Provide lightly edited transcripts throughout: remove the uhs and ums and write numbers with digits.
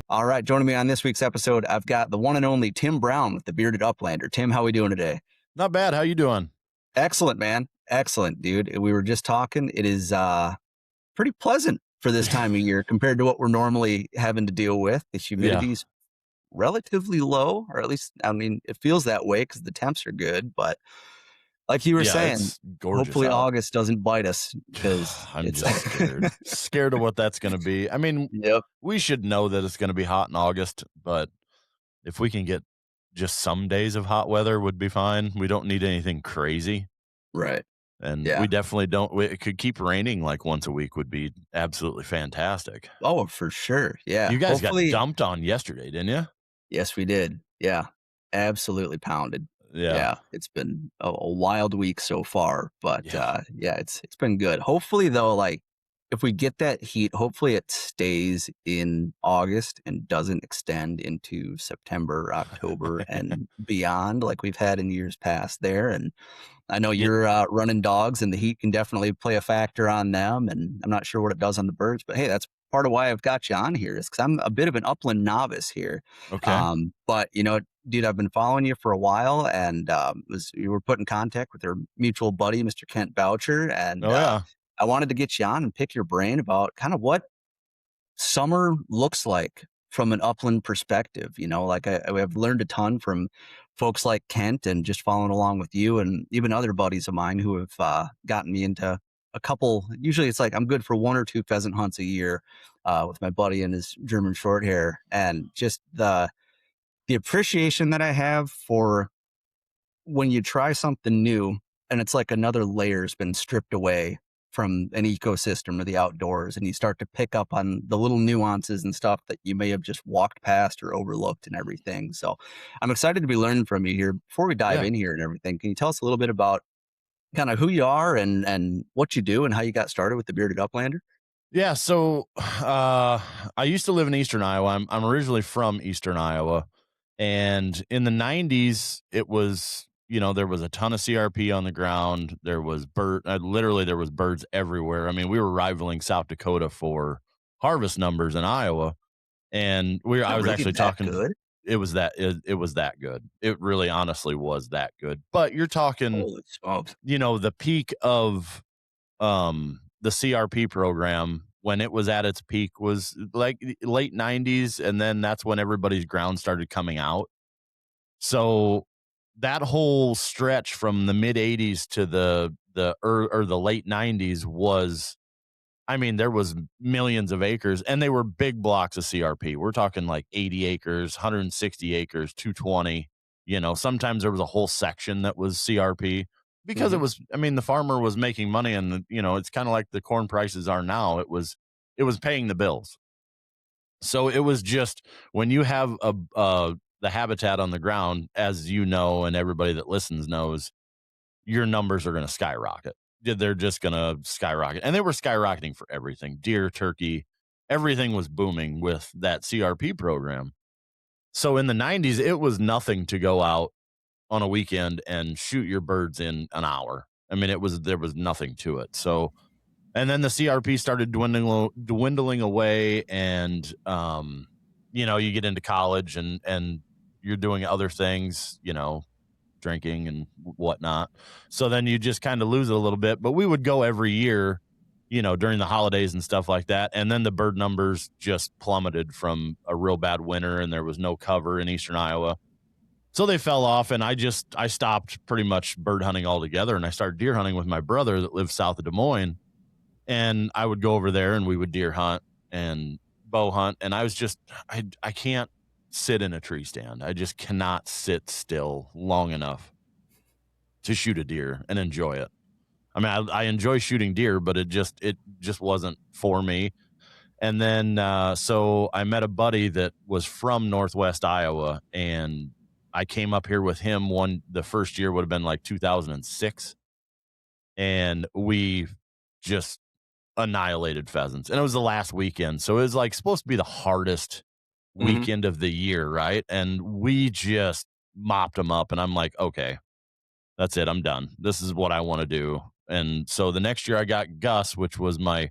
All right, joining me on this week's episode, I've got the one and only Tim Brown with the Bearded Uplander. Tim, how are we doing today? Not bad. How you doing? Excellent, man. Excellent, dude. We were just talking. It is pretty pleasant for this time of year compared to what we're normally having to deal with. The humidity's relatively low, or at least, I mean, it feels that way because the temps are good. But like you were saying, it's gorgeous hopefully out. August doesn't bite us because I'm just scared. Scared of what that's going to be. I mean, Yep. we should know that it's going to be hot in August, but if we can get just some days of hot weather would be fine. We don't need anything crazy. Right. And Yeah. we definitely don't. It could keep raining like once a week would be absolutely fantastic. Oh, for sure. Yeah. You guys got dumped on yesterday, didn't you? Yes, we did. Yeah. Absolutely pounded. Yeah. It's been a wild week so far, but it's been good. Hopefully though, like if we get that heat, hopefully it stays in August and doesn't extend into September, October and beyond like we've had in years past there. And I know you're running dogs and the heat can definitely play a factor on them. And I'm not sure what it does on the birds, but hey, that's part of why I've got you on here is because I'm a bit of an upland novice here. Okay. But you know, dude, I've been following you for a while and you were put in contact with our mutual buddy, Mr. Kent Boucher. And I wanted to get you on and pick your brain about kind of what summer looks like from an upland perspective. You know, like I've learned a ton from folks like Kent and just following along with you and even other buddies of mine who have gotten me into a couple. Usually it's like I'm good for one or two pheasant hunts a year with my buddy and his German short hair, and just the appreciation that I have for when you try something new and it's like another layer's been stripped away from an ecosystem or the outdoors, and you start to pick up on the little nuances and stuff that you may have just walked past or overlooked and everything. So I'm excited to be learning from you here. Before we dive in here and everything, can you tell us a little bit about kind of who you are and what you do and how you got started with the Bearded Uplander? Yeah, so I used to live in Eastern Iowa. I'm originally from Eastern Iowa, and in the 90s, it was, you know, there was a ton of CRP on the ground. There was literally there was birds everywhere. I mean, we were rivaling South Dakota for harvest numbers in Iowa, and I was actually talking. Good? It was that good. It really, honestly, was that good. But you're talking, Holy smokes. you know, the peak of the CRP program when it was at its peak was like late 90s, and then that's when everybody's ground started coming out. So that whole stretch from the mid 80s to the late 90s was, I mean, there was millions of acres, and they were big blocks of CRP. We're talking like 80 acres, 160 acres, 220. You know, sometimes there was a whole section that was CRP because it was, I mean, the farmer was making money, and you know, it's kind of like the corn prices are now. It was paying the bills. So it was just, when you have the habitat on the ground, as you know, and everybody that listens knows, your numbers are going to skyrocket. They're just going to skyrocket. And they were skyrocketing for everything. Deer, turkey, everything was booming with that CRP program. So in the 90s, it was nothing to go out on a weekend and shoot your birds in an hour. I mean, there was nothing to it. So, and then the CRP started dwindling away, and you know, you get into college and you're doing other things, you know, drinking and whatnot. So then you just kind of lose it a little bit. But we would go every year, you know, during the holidays and stuff like that. And then the bird numbers just plummeted from a real bad winter, and there was no cover in Eastern Iowa. So they fell off, and I stopped pretty much bird hunting altogether, and I started deer hunting with my brother that lives south of Des Moines. And I would go over there and we would deer hunt and bow hunt. And I was just, I can't sit in a tree stand. I just cannot sit still long enough to shoot a deer and enjoy it. I mean, I enjoy shooting deer, but it just wasn't for me. And then, so I met a buddy that was from Northwest Iowa, and I came up here with him the first year would have been like 2006. And we just annihilated pheasants, and it was the last weekend. So it was like supposed to be the hardest weekend of the year. Right. And we just mopped them up, and I'm like, okay, that's it. I'm done. This is what I want to do. And so the next year I got Gus, which was my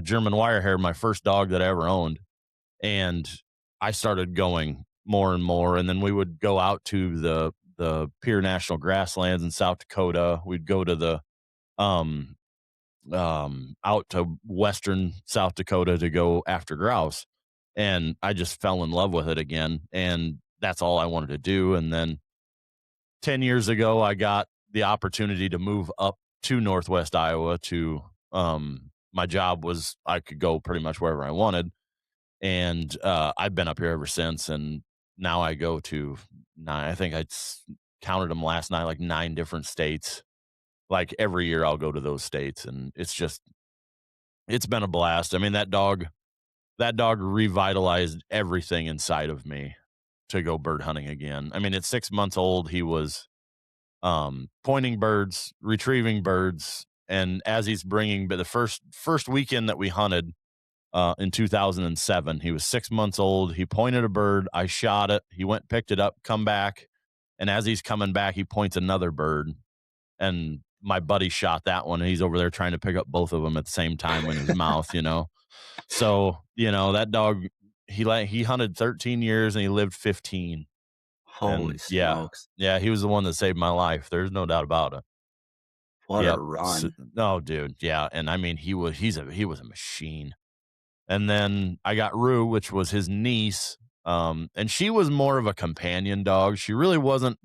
German wire hair, my first dog that I ever owned. And I started going more and more, and then we would go out to the Pure National Grasslands in South Dakota. We'd go to the um out to western South Dakota to go after grouse. And I just fell in love with it again. And that's all I wanted to do. And then 10 years ago, I got the opportunity to move up to Northwest Iowa to, my job was I could go pretty much wherever I wanted. And I've been up here ever since. And now I go to nine, I think counted them last night, like 9 different states. Like every year I'll go to those states, and it's been a blast. I mean, that dog revitalized everything inside of me to go bird hunting again. I mean, at 6 months old, he was pointing birds, retrieving birds, and as he's bringing, but the first weekend that we hunted in 2007, he was 6 months old. He pointed a bird. I shot it. He went, picked it up, come back, and as he's coming back, he points another bird, and my buddy shot that one, and he's over there trying to pick up both of them at the same time in his mouth, you know. So, that dog, he hunted 13 years and he lived 15. Holy And yeah, smokes. yeah, he was the one that saved my life. There's no doubt about it. What a Yep. So, run. no, dude. Yeah. And I mean, he was a machine. And then I got Rue, which was his niece. And she was more of a companion dog. She really wasn't,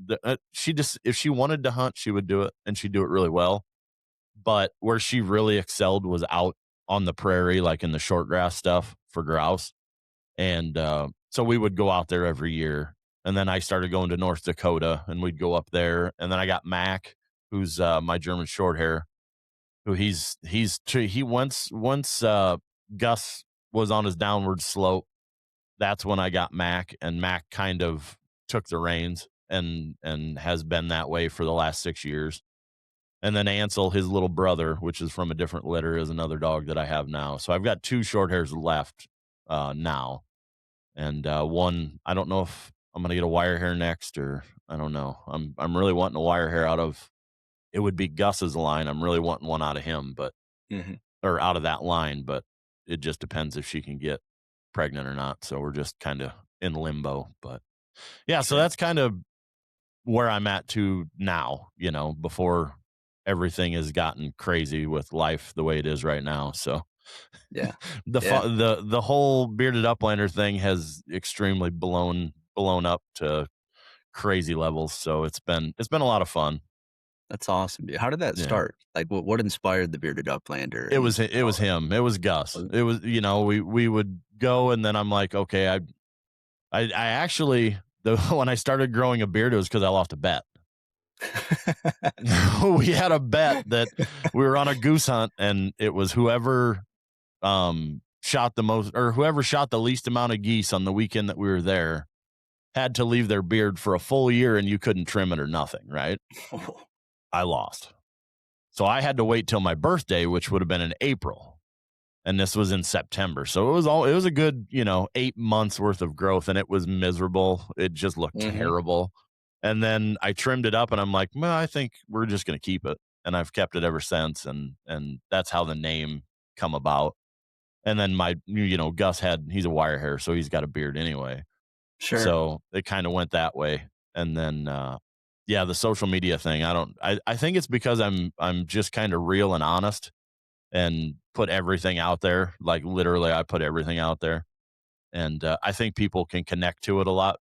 she just, if she wanted to hunt, she would do it and she'd do it really well. But where she really excelled was out on the prairie, like in the short grass stuff for grouse. And so we would go out there every year. And then I started going to North Dakota and we'd go up there. And then I got Mac, who's my German short hair, who he once Gus was on his downward slope. That's when I got Mac, and Mac kind of took the reins and has been that way for the last 6 years. And then Ansel, his little brother, which is from a different litter, is another dog that I have now. So I've got 2 short hairs left now. And one, I don't know if I'm gonna get a wire hair next, or I don't know. I'm really wanting a wire hair out of, it would be Gus's line. I'm really wanting one out of him, but Mhm. or out of that line, but it just depends if she can get pregnant or not. So we're just kind of in limbo. But yeah, so Sure. that's kind of where I'm at to now, before everything has gotten crazy with life the way it is right now. So Yeah. the Yeah. the whole bearded uplander thing has extremely blown up to crazy levels. So it's been a lot of fun. That's awesome, dude. How did that Yeah. start? Like, what inspired the Bearded Uplander? It was him. It was Gus. Was It was, we would go, and then I'm like, okay, I actually, when I started growing a beard, it was because I lost a bet. We had a bet that we were on a goose hunt, and it was whoever shot the most, or whoever shot the least amount of geese on the weekend that we were there, had to leave their beard for a full year, and you couldn't trim it or nothing, right? I lost. So I had to wait till my birthday, which would have been in April. And this was in September. So it was a good, 8 months worth of growth, and it was miserable. It just looked Mhm. terrible. And then I trimmed it up, and I'm like, well, I think we're just going to keep it. And I've kept it ever since. And that's how the name come about. And then Gus he's a wire hair, so he's got a beard anyway. Sure. So it kind of went that way. And then, yeah, the social media thing, I think it's because I'm just kind of real and honest and put everything out there. Like literally, I put everything out there, and I think people can connect to it a lot.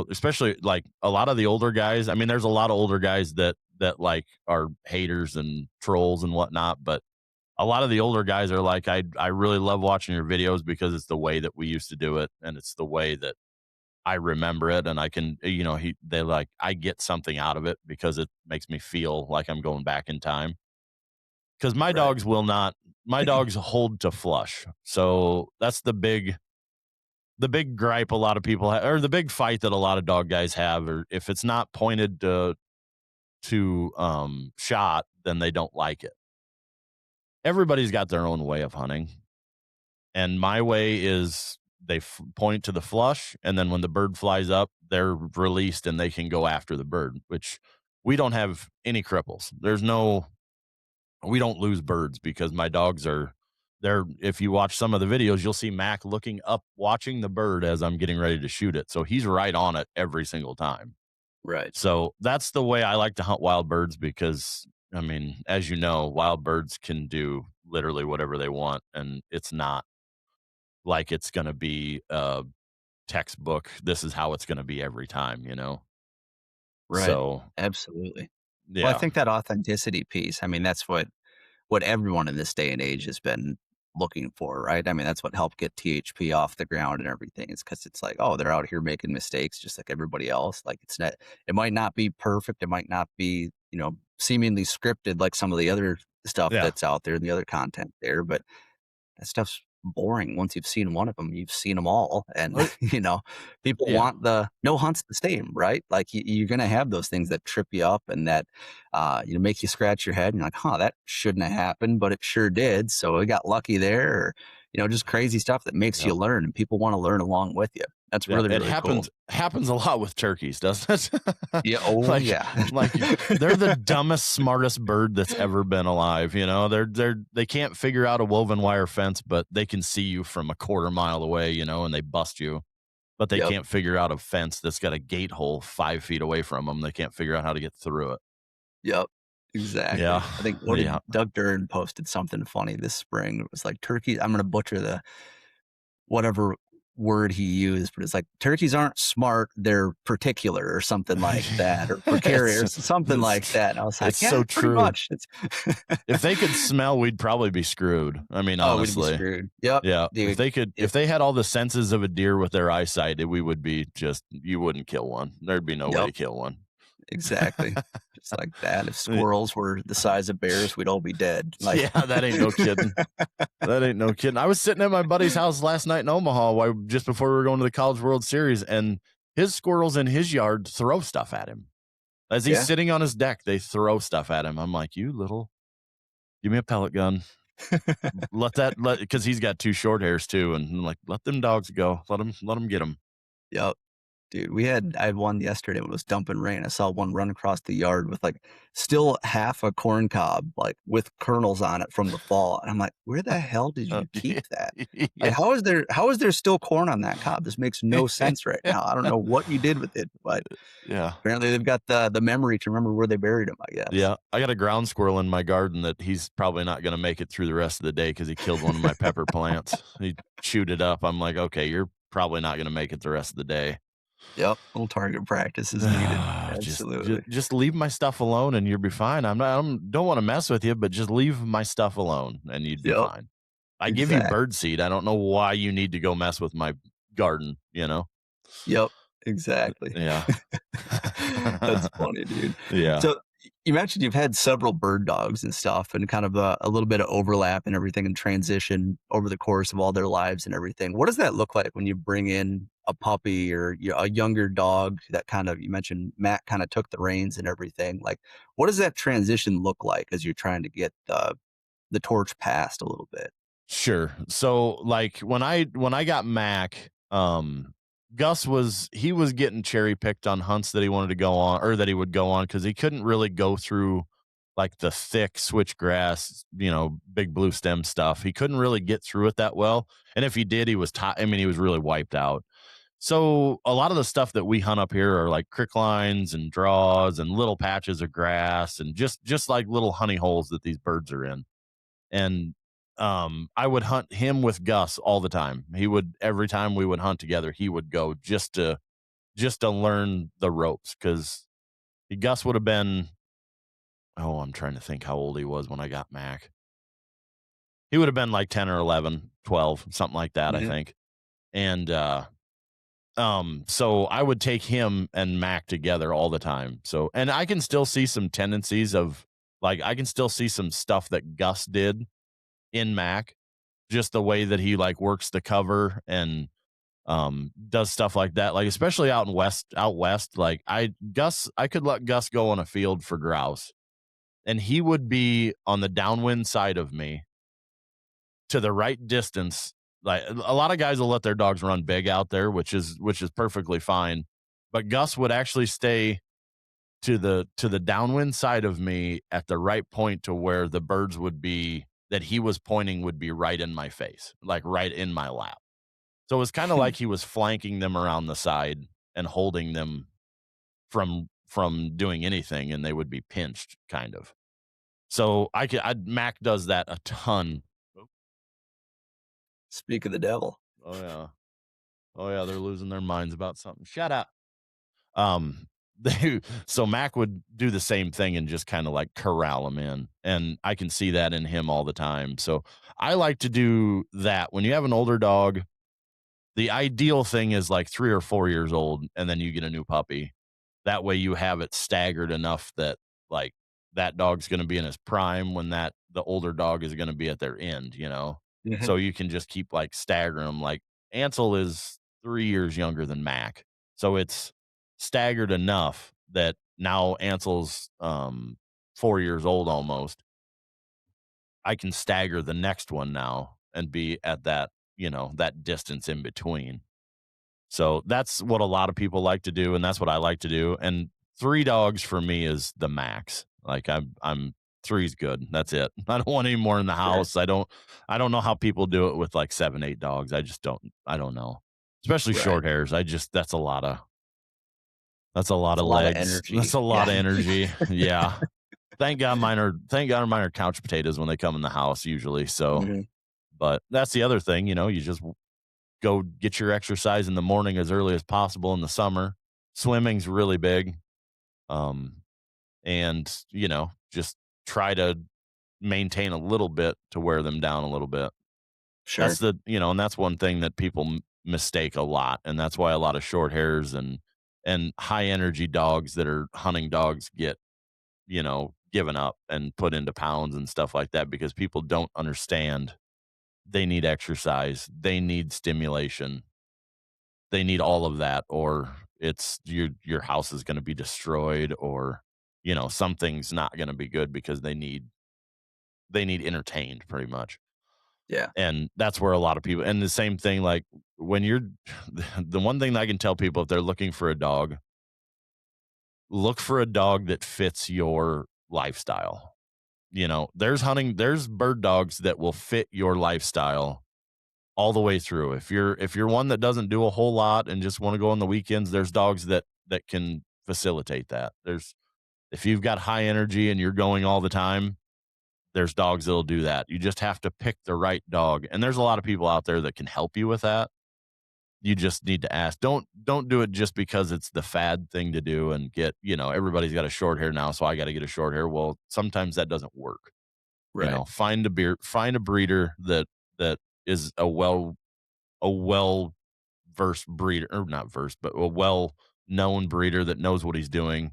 Especially like a lot of the older guys. I mean, there's a lot of older guys that like are haters and trolls and whatnot, but a lot of the older guys are like, I really love watching your videos because it's the way that we used to do it, and it's the way that I remember it, and I can, they like, I get something out of it because it makes me feel like I'm going back in time. Because Right. my dogs hold to flush. So that's the big gripe a lot of people have, or the big fight that a lot of dog guys have, or if it's not pointed to shot, then they don't like it. Everybody's got their own way of hunting, and my way is they point to the flush, and then when the bird flies up, they're released and they can go after the bird. Which we don't have any cripples. We don't lose birds because my dogs are There, if you watch some of the videos, you'll see Mac looking up, watching the bird as I'm getting ready to shoot it. So he's right on it every single time. Right. So that's the way I like to hunt wild birds because, I mean, as you know, wild birds can do literally whatever they want, and it's not like it's going to be a textbook. This is how it's going to be every time, you know? Right. So, Absolutely. Well, I yeah. think that authenticity piece, I mean, that's what everyone in this day and age has been looking for, right? I mean, that's what helped get THP off the ground and everything is because it's like, oh, they're out here making mistakes just like everybody else. Like it might not be perfect. It might not be, seemingly scripted like some of the other stuff Yeah. that's out there and the other content there, but that stuff's boring. Once you've seen one of them, you've seen them all. And, Uh, people yeah. want no hunt's the same, right? Like you're going to have those things that trip you up and that, make you scratch your head and you're like, huh, that shouldn't have happened, but it sure did. So we got lucky there or, just crazy stuff that makes you Yep. learn and people want to learn along with you. That's Yeah, really, it really cool. happens a lot with turkeys, doesn't it? Yeah. Oh, Like yeah. like, they're the dumbest, smartest bird that's ever been alive, you know? They can't figure out a woven wire fence, but they can see you from a quarter mile away, and they bust you, but they Yep. can't figure out a fence that's got a gate hole 5 feet away from them. They can't figure out how to get through it. Yep. Yeah. Exactly. I think what did Yeah. Doug Dern posted something funny this spring. It was like turkey. I'm going to butcher the whatever word he used, but it's like turkeys aren't smart, they're particular or something like that, or It's precarious, something like it's that. And I was it's like, yeah, so pretty true. much. It's If they could smell, we'd probably be screwed. I mean, oh, we'd be honestly. screwed. Yep, Yeah, dude. if If they had all the senses of a deer with their eyesight, we would be just you wouldn't kill one. There'd be no way yep, to kill one. exactly. Just like that. If squirrels were the size of bears, we'd all be dead. Like Yeah, that ain't no kidding. That ain't no kidding. I was sitting at my buddy's house last night in Omaha just before we were going to the College World Series, and his squirrels in his yard throw stuff at him. As he's yeah. sitting on his deck, they throw stuff at him. I'm like, you little, give me a pellet gun. Because he's got two short hairs too, and I'm like, let them dogs go. Let them get them. Yep. Dude, I had one yesterday when it was dumping rain. I saw one run across the yard with like still half a corn cob, like with kernels on it from the fall. And I'm like, where the hell did you keep that? Like, Yeah. how is there still corn on that cob? This makes no sense right now. I don't know what you did with it, but Yeah. apparently they've got the memory to remember where they buried him, I guess. Yeah. I got a ground squirrel in my garden that he's probably not going to make it through the rest of the day because he killed one of my pepper plants. He chewed it up. I'm like, okay, you're probably not going to make it the rest of the day. Yep. Little target practice is needed. Just Absolutely. just leave my stuff alone and you'll be fine. Don't want to mess with you, but just leave my stuff alone and you'd be Yep. fine. I give you Exact. bird seed. I don't know why you need to go mess with my garden, you know? Yep. Exactly. Yeah. That's funny, dude. Yeah. So you mentioned you've had several bird dogs and stuff and kind of a little bit of overlap and everything and transition over the course of all their lives and everything. What does that look like when you bring in a puppy or a younger dog that kind of, you mentioned Matt kind of took the reins and everything. Like, what does that transition look like as you're trying to get the torch passed a little bit? Sure. So like when I got Mac, Gus was getting cherry picked on hunts that he wanted to go on or that he would go on because he couldn't really go through like the thick switchgrass, big blue stem stuff. He couldn't really get through it that well. And if he did, he was I mean, he was really wiped out. So a lot of the stuff that we hunt up here are like crick lines and draws and little patches of grass and just like little honey holes that these birds are in. And I would hunt him with Gus all the time. He would every time we would hunt together, he would go just to learn the ropes because Gus would have been, oh, I'm trying to think how old he was when I got Mac. He would have been like 10 or 11, 12, something like that, I Yeah. think. And so I would take him and Mac together all the time. So and I can still see some tendencies of like I can still see some stuff that Gus did in Mac, just the way that he like works the cover and does stuff like that. Like especially out west, like I could let Gus go on a field for grouse and he would be on the downwind side of me to the right distance. Like a lot of guys will let their dogs run big out there, which is perfectly fine. But Gus would actually stay to the downwind side of me at the right point to where the birds would be that he was pointing would be right in my face, like right in my lap. So it was kind of like he was flanking them around the side and holding them from doing anything, and they would be pinched kind of. So Mac does that a ton. Speak of the devil. Oh yeah. Oh yeah, they're losing their minds about something. Shut up. Um, so Mac would do the same thing and just kind of like corral him in, and I can see that in him all the time. So I like to do that when you have an older dog. The ideal thing is like 3 or 4 years old, and then you get a new puppy. That way you have it staggered enough that, like, that dog's gonna be in his prime when the older dog is gonna be at their end, you know? Mhm. So you can just keep, like, staggering them. Like, Ansel is 3 years younger than Mac, so it's staggered enough that now Ansel's, 4 years old almost. I can stagger the next one now and be at that, that distance in between. So that's what a lot of people like to do, and that's what I like to do. And 3 dogs for me is the max. Like I'm three's good. That's it. I don't want any more in the Sure. house. I don't know how people do it with like 7, 8 dogs. I don't know. Especially Right. short hairs. That's a lot of It's a lot of legs. That's energy. a lot Yeah. of energy. Yeah. Thank God mine are couch potatoes when they come in the house usually. So, Mhm. but that's the other thing, you just go get your exercise in the morning as early as possible in the summer. Swimming's really big. Um, and, just try to maintain a little bit to wear them down a little bit. Sure. And that's one thing that people mistake a lot. And that's why a lot of short hairs and high energy dogs that are hunting dogs get, given up and put into pounds and stuff like that because people don't understand they need exercise, they need stimulation, they need all of that, or it's your house is going to be destroyed, or something's not going to be good because they need entertained pretty much. Yeah. And that's where a lot of people, and the same thing, like when you're the one thing that I can tell people if they're looking for a dog, look for a dog that fits your lifestyle. There's bird dogs that will fit your lifestyle all the way through. If you're one that doesn't do a whole lot and just want to go on the weekends, there's dogs that can facilitate that. If you've got high energy and you're going all the time, there's dogs that'll do that. You just have to pick the right dog. And there's a lot of people out there that can help you with that. You just need to ask. Don't do it just because it's the fad thing to do and everybody's got a short hair now, so I got to get a short hair. Well, sometimes that doesn't work. Right. Find a breeder that is a well versed breeder, or not versed, but a well known breeder that knows what he's doing,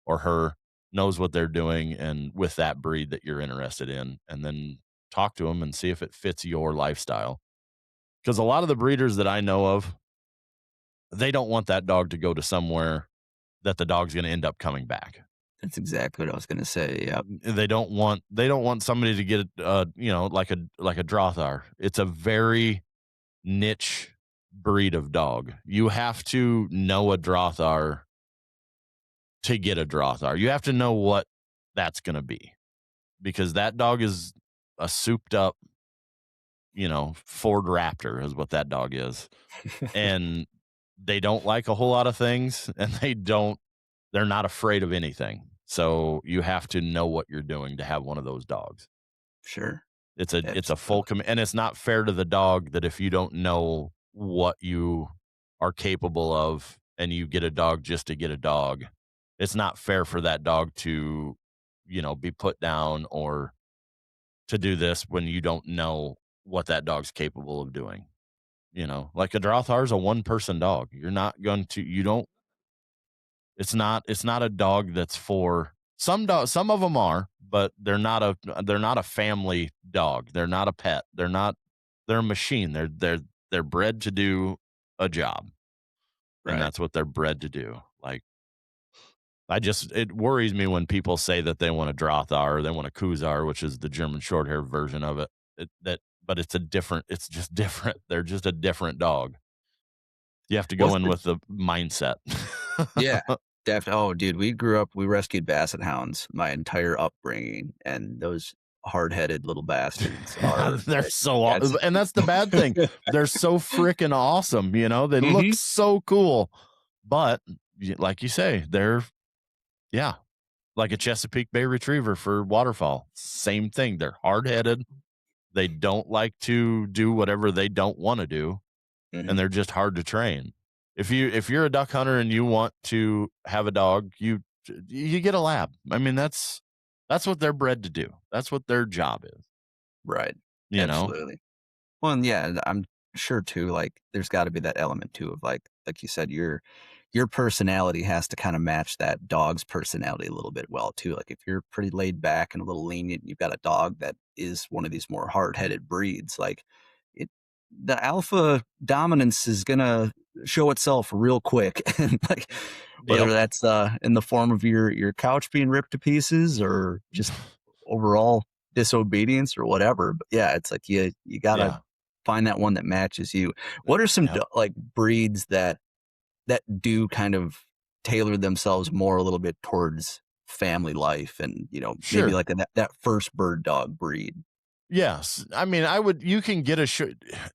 or her knows what they're doing, and with that breed that you're interested in, and then talk to them and see if it fits your lifestyle. Because a lot of the breeders that I know of, they don't want that dog to go to somewhere that the dog's going to end up coming back. That's exactly what I was gonna say. Yep. They don't want somebody to get like a Drothar. It's a very niche breed of dog. You have to know a Drothar to get a Drothar. You have to know what that's going to be, because that dog is a souped up, Ford Raptor is what that dog is. And they don't like a whole lot of things, and they're not afraid of anything. So you have to know what you're doing to have one of those dogs. Sure. It's a full Absolutely. and it's not fair to the dog that if you don't know what you are capable of and you get a dog just to get a dog, it's not fair for that dog to, be put down or to do this when you don't know what that dog's capable of doing. Like a Drothar's a one person dog. You're not going to, you don't, it's not a dog that's for some dogs. Some of them are, but they're not a family dog. They're not a pet. They're a machine. They're bred to do a job, and Right. that's what they're bred to do. Like, it worries me when people say that they want a Drothar or they want a Kuzar, which is the German short hair version of it. But it's just different. They're just a different dog. You have to go What's in the with the mindset. Yeah. Oh, dude, we grew up we rescued basset hounds my entire upbringing, and those hard-headed little bastards are. They're so Yeah, it's and that's the bad thing. They're so freaking awesome, you know? They look Mhm. so cool, but like you say, they're yeah, like a Chesapeake Bay Retriever for waterfowl. Same thing. They're hard-headed. They don't like to do whatever they don't wanna do, and Mhm. they're just hard to train. If you're a duck hunter and you want to have a dog, you get a lab. I mean, that's what they're bred to do. That's what their job is, Right. you know? Absolutely. Well, and yeah, and I'm sure too, like, there's gotta be that element too of, like you said, your personality has to kinda match that dog's personality a little bit well too. Like, if you're pretty laid back and a little lenient, you've got a dog that is one of these more hard-headed breeds, like, it the alpha dominance is gonna show itself real quick, and, like, whether Yep. that's, in the form of your couch being ripped to pieces or just overall disobedience or whatever, but yeah, it's like you gotta Yeah. find that one that matches you. What are some Yep. like breeds that do kind of tailor themselves more a little bit towards family life and, maybe Sure. like that first bird dog breed? Yes. I mean, you can get a short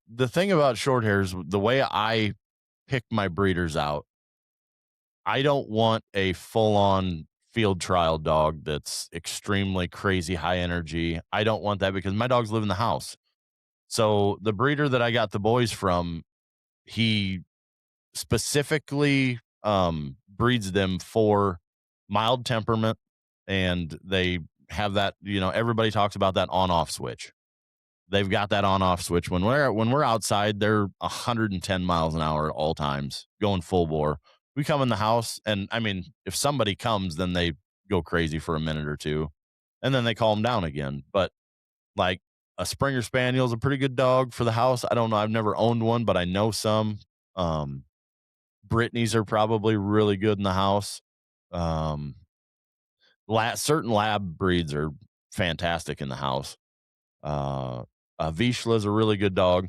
the thing about short hairs, the way I pick my breeders out, I don't want a full-on field trial dog that's extremely crazy high energy. I don't want that because my dogs live in the house. So the breeder that I got the boys from, he specifically breeds them for mild temperament, and they have that, everybody talks about that on-off switch. They've got that on-off switch. When we're outside, they're 110 miles an hour at all times, going full bore. We come in the house, and I mean, if somebody comes, then they go crazy for a minute or two, and then they calm down again. But like a Springer Spaniel is a pretty good dog for the house. I don't know. I've never owned one, but I know some. Brittany's are probably really good in the house. Um, certain lab breeds are fantastic in the house. Uh, Vizsla is a really good dog.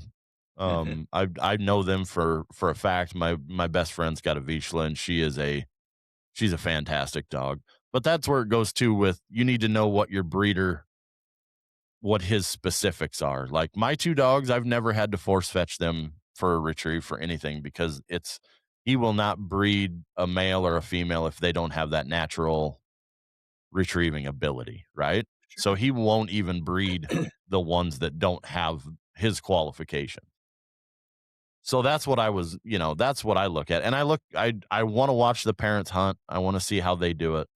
Mhm. I know them for a fact. My best friend's got a Vizsla, and she's a fantastic dog. But that's where it goes to with you need to know what your breeder, what his specifics are. Like my two dogs, I've never had to force fetch them for a retrieve for anything because he will not breed a male or a female if they don't have that natural retrieving ability, right? So Sure. he won't even breed the ones that don't have his qualification. So that's what that's what I look at. And I want to watch the parents hunt. I want to see how they do it,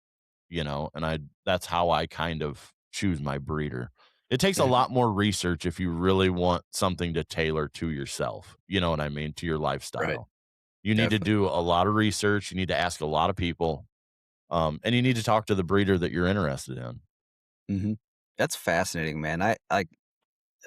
and that's how I kind of choose my breeder. It takes a Yeah. lot more research if you really want something to tailor to yourself. You know what I mean? To your Right. lifestyle. You need to Definitely. do a lot of research. You need to ask a lot of people. And you need to talk to the breeder that you're interested in. Mhm. That's fascinating, man.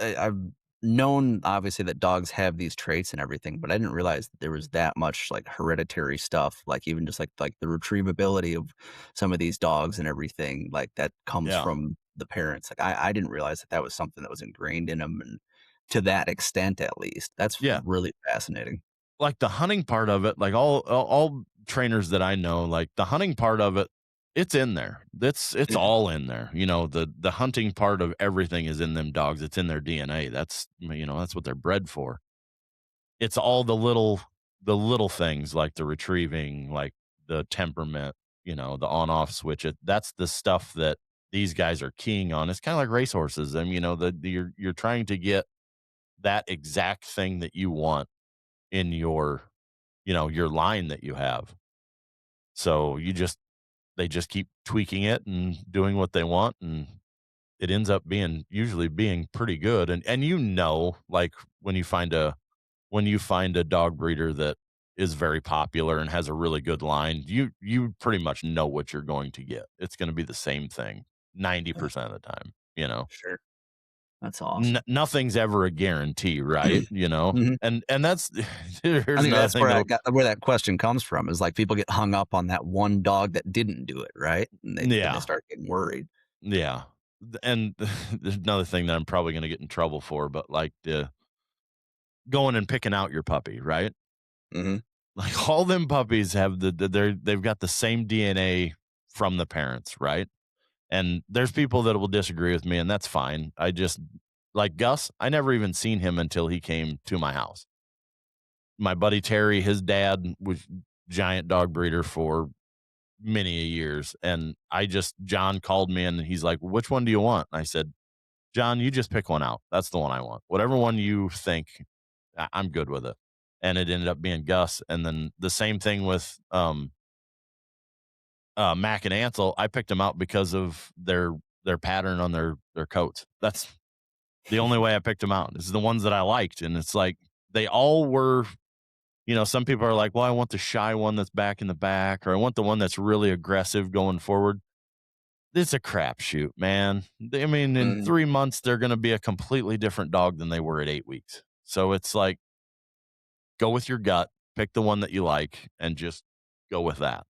I've known obviously that dogs have these traits and everything, but I didn't realize that there was that much like hereditary stuff, like even just like the retrievability of some of these dogs and everything, like that comes Yeah. from the parents. Like I didn't realize that that was something that was ingrained in them, and to that extent, at least. That's Yeah. really fascinating. Like the hunting part of it, like all trainers that I know, like the hunting part of it, it's in there. It's all in there. The hunting part of everything is in them dogs. It's in their DNA. That's what they're bred for. It's all the little things like the retrieving, like the temperament, the on-off switch. That's the stuff that these guys are keying on. It's kind of like racehorses. I mean, you're trying to get that exact thing that you want in your line that you have. So they just keep tweaking it and doing what they want, and it ends up usually being pretty good. And like when you find a dog breeder that is very popular and has a really good line, you pretty much know what you're going to get. It's going to be the same thing Yeah, 90% of the time. sure. That's awesome. Nothing's ever a guarantee, right? Mhm. And that's I here's think another that's thing that'll where that question comes from is like people get hung up on that one dog that didn't do it, right? And then they yeah. start getting worried. Yeah. And there's another thing that I'm probably gonna get in trouble for, but, like, the going and picking out your puppy, right? Mhm. Like, all them puppies have they've got the same DNA from the parents, right? And there's people that will disagree with me, and that's fine. I just like Gus, I never even seen him until he came to my house. My buddy Terry, his dad was giant dog breeder for many a years. And John called me and he's like, which one do you want? And I said, John, you just pick one out. That's the one I want. Whatever one you think, I'm good with it. And it ended up being Gus. And then the same thing with Mac and Ansel. I picked them out because of their pattern on their coats. That's the only way I picked them out. This is the ones that I liked. And it's like they all were, some people are like, well, I want the shy one that's back in the back, or I want the one that's really aggressive going forward. It's a crapshoot, man. I mean, in Mm. 3 months, they're going to be a completely different dog than they were at 8 weeks. So it's like, go with your gut, pick the one that you like, and just go with that.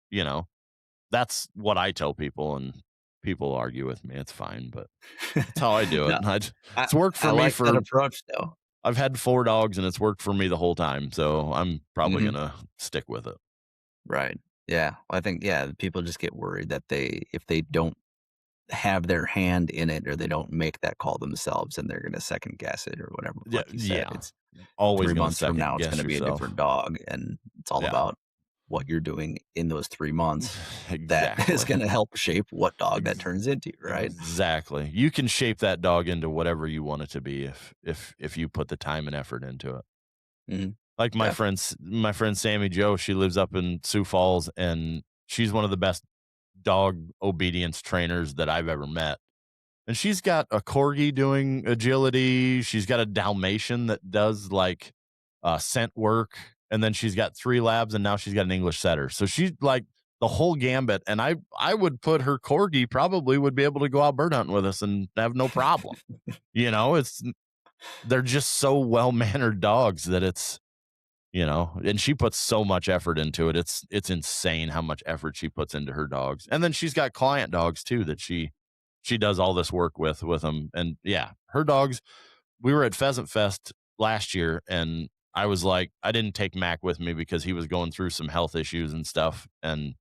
That's what I tell people, and people argue with me. It's fine, but that's how I do it. No, And I it's worked I for me like that for, approach though. I've had 4 dogs, and it's worked for me the whole time. So I'm probably Mhm. going to stick with it. Right. Yeah. I think, yeah, people just get worried that if they don't have their hand in it or they don't make that call themselves and they're going to second guess it or whatever. Yeah. Like you said, Yeah. it's Always 3 going to months from second now, it's going guess to be a yourself. different dog. And it's all Yeah. about what you're doing in those 3 months that is Exactly. going to help shape what dog that Ex turns into. Right. exactly. You can shape that dog into whatever you want it to be if you put the time and effort into it. Hmm. Like Definitely. my friend Sammy Joe, she lives up in Sioux Falls, and she's one of the best dog obedience trainers that I've ever met. And she's got a corgi doing agility. She's got a Dalmatian that does like scent work. And then she's got 3 labs, and now she's got an English setter. So she's like the whole gambit. And I would put her corgi probably would be able to go out bird hunting with us and have no problem. It's they're just so well mannered dogs that and she puts so much effort into it. It's insane how much effort she puts into her dogs. And then she's got client dogs too that she does all this work with them. And yeah, her dogs, we were at Pheasant Fest last year, and I was like, I didn't take Mac with me because he was going through some health issues and stuff. And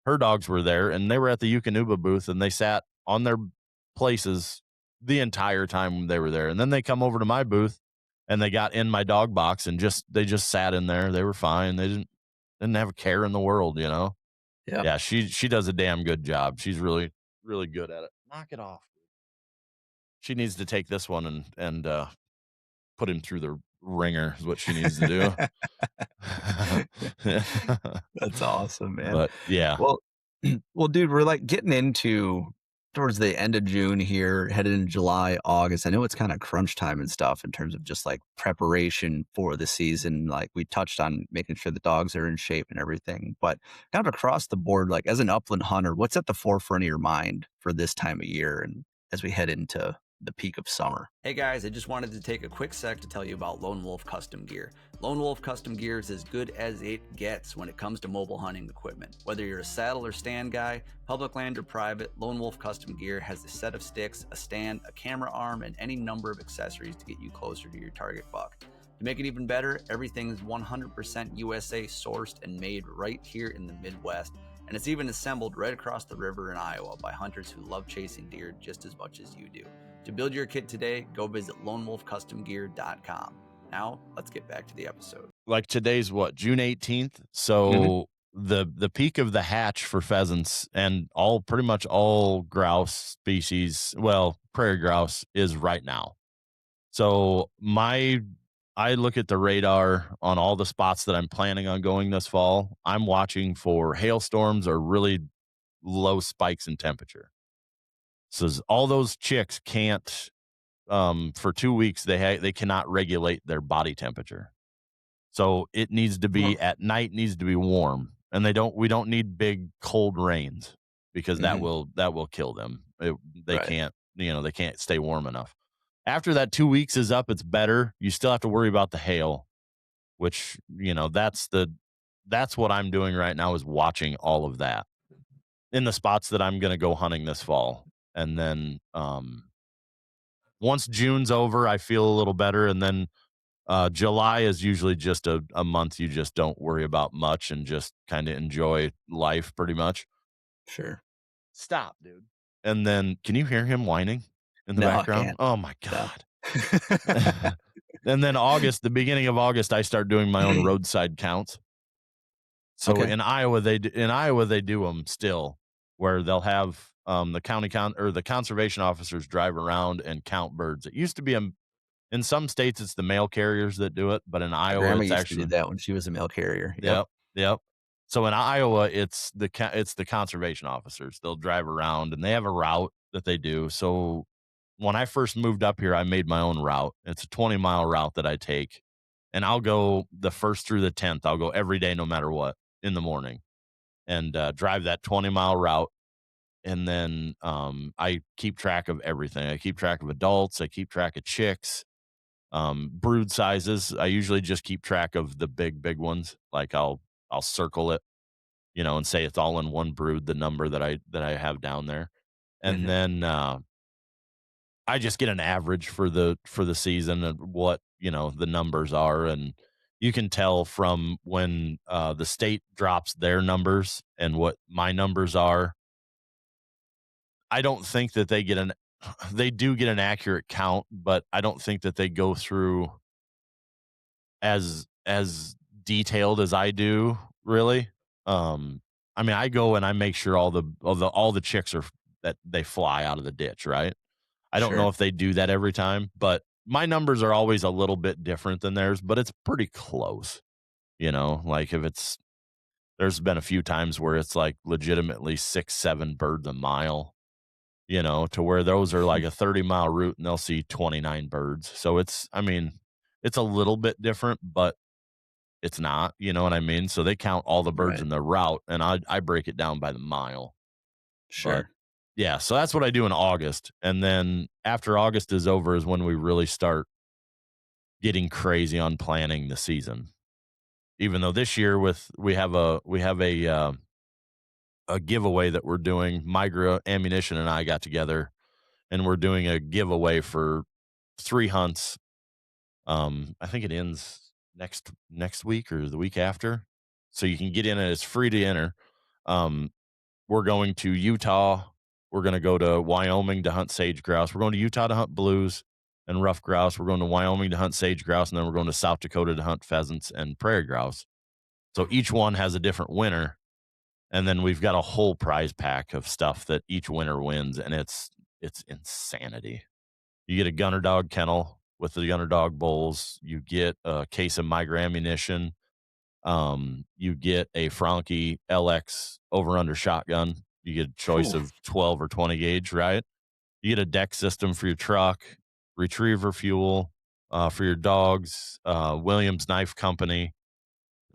her dogs were there, and they were at the Eukanuba booth, and they sat on their places the entire time they were there. And then they come over to my booth, and they got in my dog box and they just sat in there. They were fine. They didn't have a care in the world. Yep. Yeah, she does a damn good job. She's really, really good at it. Knock it off. She needs to take this one and put him through the ringer is what she needs to do. That's awesome, man. But yeah. Well, well, dude, we're like getting into towards the end of June here, headed into July, August. I know it's kind of crunch time and stuff in terms of just like preparation for the season. Like we touched on making sure the dogs are in shape and everything, but kind of across the board, like as an upland hunter, what's at the forefront of your mind for this time of year and as we head into the peak of summer? Hey guys, I just wanted to take a quick sec to tell you about Lone Wolf Custom Gear. Lone Wolf Custom Gear is as good as it gets when it comes to mobile hunting equipment. Whether you're a saddle or stand guy, public land or private, Lone Wolf Custom Gear has a set of sticks, a stand, a camera arm, and any number of accessories to get you closer to your target buck. To make it even better, everything is 100% USA sourced and made right here in the Midwest. And it's even assembled right across the river in Iowa by hunters who love chasing deer just as much as you do. To build your kit today, go visit lonewolfcustomgear.com. Now, let's get back to the episode. Like today's what, June 18th? Mm-hmm. So the peak of the hatch for pheasants and pretty much all grouse species, well, prairie grouse is right now. So I look at the radar on all the spots that I'm planning on going this fall. I'm watching for hailstorms or really low spikes in temperature. So all those chicks can't for 2 weeks they cannot regulate their body temperature. So it needs to Huh. be at night, needs to be warm. And we don't need big cold rains because Mm-hmm. that will kill them. They Right. can't, they can't stay warm enough. After that 2 weeks is up, it's better. You still have to worry about the hail, which, that's what I'm doing right now is watching all of that in the spots that I'm going to go hunting this fall. And then once June's over, I feel a little better. And then July is usually just a month you just don't worry about much and just kind of enjoy life pretty much. Sure. Stop, dude. and then can you hear him whining in the No, I background? can't. Oh my No. god. And then August, the beginning of August, I start doing my own roadside counts. So Okay. in Iowa, they do them still, where they'll have the or the conservation officers drive around and count birds. It used to be in some states it's the mail carriers that do it, but in My Iowa grandma it's used to do actually that when she was a mail carrier. Yep. yep, yep. So in Iowa, it's the conservation officers. They'll drive around and they have a route that they do. So when I first moved up here, I made my own route. It's a 20-mile route that I take, and I'll go the first through the 10th. I'll go every day, no matter what, in the morning, and drive that 20-mile route. And then I keep track of everything. I keep track of adults. I keep track of chicks, brood sizes. I usually just keep track of the big ones. Like I'll circle it, and say it's all in one brood, the number that I have down there. And Mhm. then I just get an average for the season and what, the numbers are. And you can tell from when the state drops their numbers and what my numbers are. I don't think that they do get an accurate count, but I don't think that they go through as detailed as I do, really. I mean, I go and I make sure all the chicks are that they fly out of the ditch, right? I don't know Sure. if they do that every time, but my numbers are always a little bit different than theirs, but it's pretty close. Like if there's been a few times where it's like legitimately 6, 7 birds a mile, to where those are like a 30-mile route and they'll see 29 birds. So I mean, it's a little bit different, but it's not, you know what I mean? So they count all the birds Right. in the route and I break it down by the mile. But Sure. yeah, so that's what I do in August. And then after August is over is when we really start getting crazy on planning the season. Even though this year we have a giveaway that we're doing. Migra Ammunition and I got together and we're doing a giveaway for 3 hunts. I think it ends next week or the week after. So you can get in it. It's free to enter. Um, we're going to Utah. We're going to go to Wyoming to hunt sage grouse. We're going to Utah to hunt blues and rough grouse. We're going to Wyoming to hunt sage grouse, and then we're going to South Dakota to hunt pheasants and prairie grouse. So each one has a different winner, and then we've got a whole prize pack of stuff that each winner wins, and it's insanity. You get a gunner dog kennel with the gunner dog bowls. You get a case of Migra ammunition. You get a Franke LX over under shotgun. You get a choice Whew. of 12 or 20 gauge, right? You get a deck system for your truck, retriever fuel for your dogs, Williams Knife Company,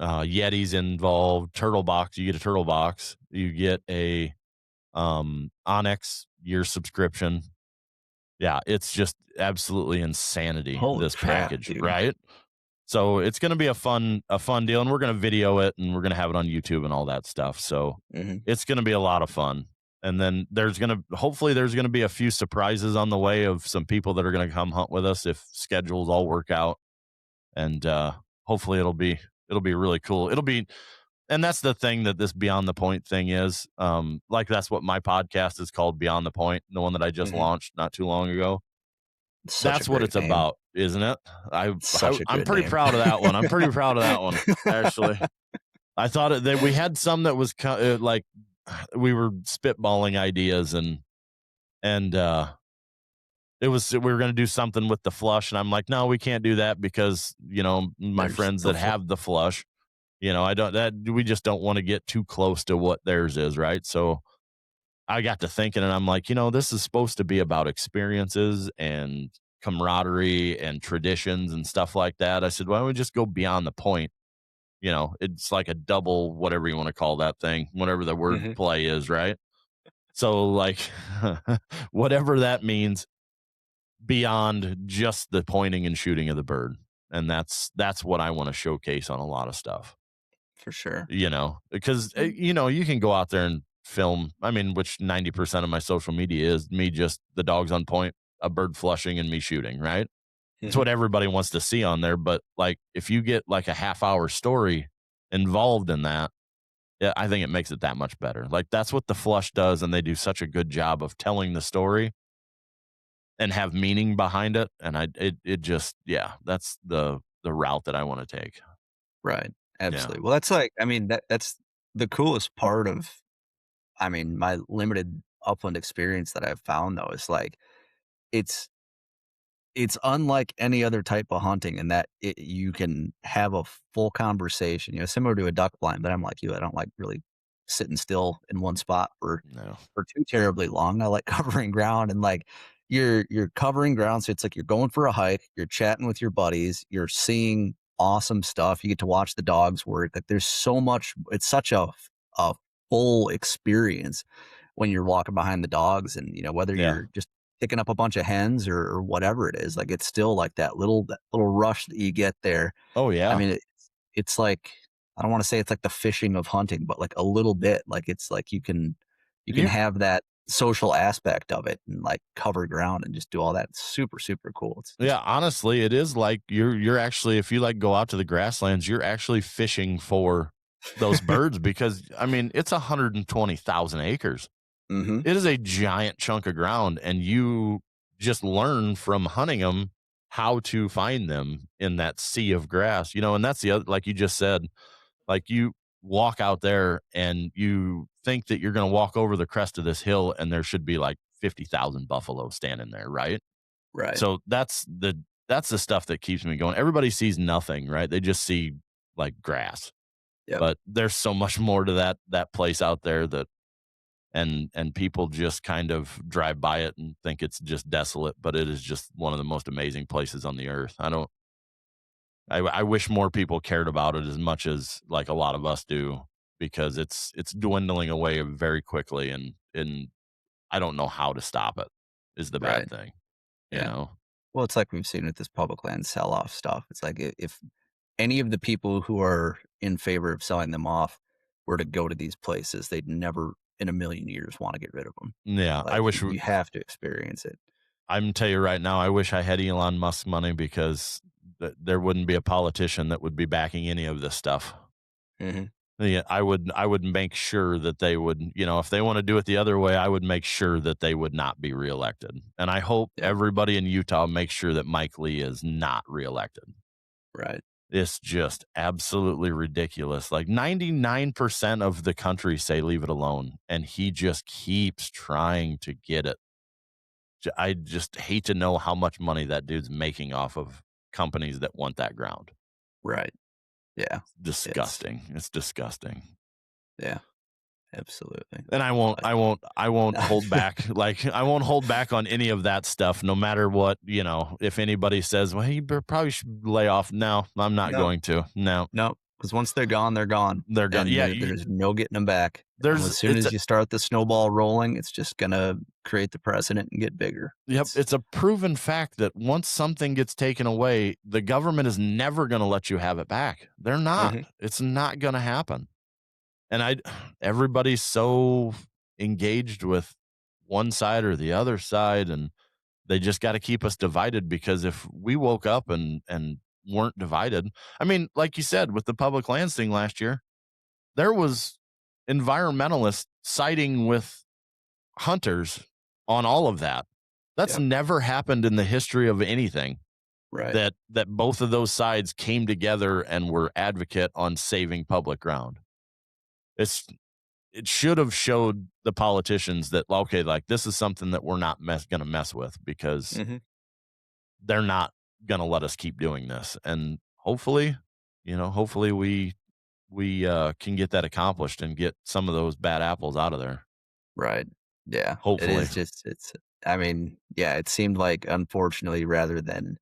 Yeti's involved, turtle box. You get a turtle box. You get a Onyx year subscription. Yeah, it's just absolutely insanity, Holy this crap, package, dude. right? So it's gonna be a fun deal, and we're gonna video it, and we're gonna have it on YouTube and all that stuff. So Mhm. it's gonna be a lot of fun. And then hopefully there's gonna be a few surprises on the way of some people that are gonna come hunt with us if schedules all work out. And hopefully it'll be really cool. And that's the thing that this Beyond the Point thing is. Like that's what my podcast is called, Beyond the Point, the one that I just Mhm. launched not too long ago. Such a That's what great it's name. about, isn't it? Such a I'm good pretty name. proud of that one. I'm pretty proud of that one, actually. I thought that we had some that was like we were spitballing ideas and it was we were going to do something with the flush, and I'm like, no, we can't do that because my There's friends the that have the flush, I don't that we just don't want to get too close to what theirs is, right? So I got to thinking and I'm like, this is supposed to be about experiences and camaraderie and traditions and stuff like that. I said, why don't we just go beyond the point? It's like a double, whatever you want to call that thing, whatever the word Mhm. play is, right? So, like, whatever that means beyond just the pointing and shooting of the bird. And that's what I want to showcase on a lot of stuff. For sure. Because Mm. you can go out there and film, I mean, which 90% of my social media is me just the dogs on point, a bird flushing and me shooting, right? It's Mhm. what everybody wants to see on there, but like if you get like a half hour story involved in that, Yeah, I think it makes it that much better. Like, that's what the flush does, and they do such a good job of telling the story and have meaning behind it, and it just yeah, that's the route that I wanna take. Right. Yeah. Absolutely. Well, that's like, I mean, that's the coolest part of, I mean, my limited upland experience that I've found though is like, it's it's unlike any other type of hunting in that you can have a full conversation, similar to a duck blind, but I'm like you, I don't like really sitting still in one spot No. for too terribly long. I like covering ground and like you're covering ground. So it's like you're going for a hike, you're chatting with your buddies, you're seeing awesome stuff. You get to watch the dogs work. Like there's so much, it's such a full experience when you're walking behind the dogs and whether Yeah. you're just picking up a bunch of hens or whatever it is, like it's still like that little rush that you get there. Oh, I yeah. mean, it's like, I don't wanna say it's like the fishing of hunting, but like a little bit, like it's like you can You have that social aspect of it and like cover ground and just do all that. It's super, super cool. It's just Yeah, honestly, it is like you're actually if you, like, go out to the grasslands, you're actually fishing for those birds because, I mean, it's 120,000 acres. Mhm. It is a giant chunk of ground, and you just learn from hunting them how to find them in that sea of grass, and that's the other like you just said, like, you walk out there and you think that you're gonna walk over the crest of this hill, and there should be, like, 50,000 buffalo standing there, right? Right. So that's the stuff that keeps me going. Everybody sees nothing, right? They just see, like, grass, Yep. but there's so much more to that place out there that and people just kind of drive by it and think it's just desolate, but it is just one of the most amazing places on the earth. I wish more people cared about it as much as like a lot of us do because it's dwindling away very quickly and I don't know how to stop it is the bad Right. thing, you Yeah. know? Well, it's like we've seen with this public land sell-off stuff. It's like if any of the people who are in favor of selling them off were to go to these places, they'd never in a million years wanna get rid of them. Yeah, I Like, wish you have to experience it. I'm tell you right now, I wish I had Elon Musk's money because there wouldn't be a politician that would be backing any of this stuff. Mhm. Yeah, I would make sure that they would, if they want to do it the other way, I would make sure that they would not be reelected. And I hope Yep. everybody in Utah makes sure that Mike Lee is not reelected. Right. It's just absolutely ridiculous. Like 99% of the country say leave it alone, and he just keeps trying to get it. I just hate to know how much money that dude's making off of companies that want that ground. Right. Yeah. It's Disgusting. It's disgusting. yeah, absolutely. And I won't But I won't I won't no. hold back. Like, I won't hold back on any of that stuff no matter what, if anybody says, "Well, you probably should lay off." No, I'm not No. going to. No. No, because once they're gone, they're gone, They're gonna and yeah, there's no getting them back. And there's as soon it's a as you start the snowball rolling, it's just gonna create the precedent and get bigger. yep, it's a proven fact that once something gets taken away, the government is never gonna let you have it back. They're not. Mhm. It's not gonna happen. And everybody's so engaged with one side or the other side, and they just got to keep us divided because if we woke up and weren't divided, I mean, like you said, with the public lands thing last year, there was environmentalists siding with hunters on all of that. That's Yep. never happened in the history of anything Right. that both of those sides came together and were advocate on saving public ground. It's it should have showed the politicians that okay, like this is something that we're not going to mess with because Mhm. they're not going to let us keep doing this. And hopefully we can get that accomplished and get some of those bad apples out of there. Right. Yeah. It Hopefully. is just it's I mean, yeah, it seemed like, unfortunately, rather than,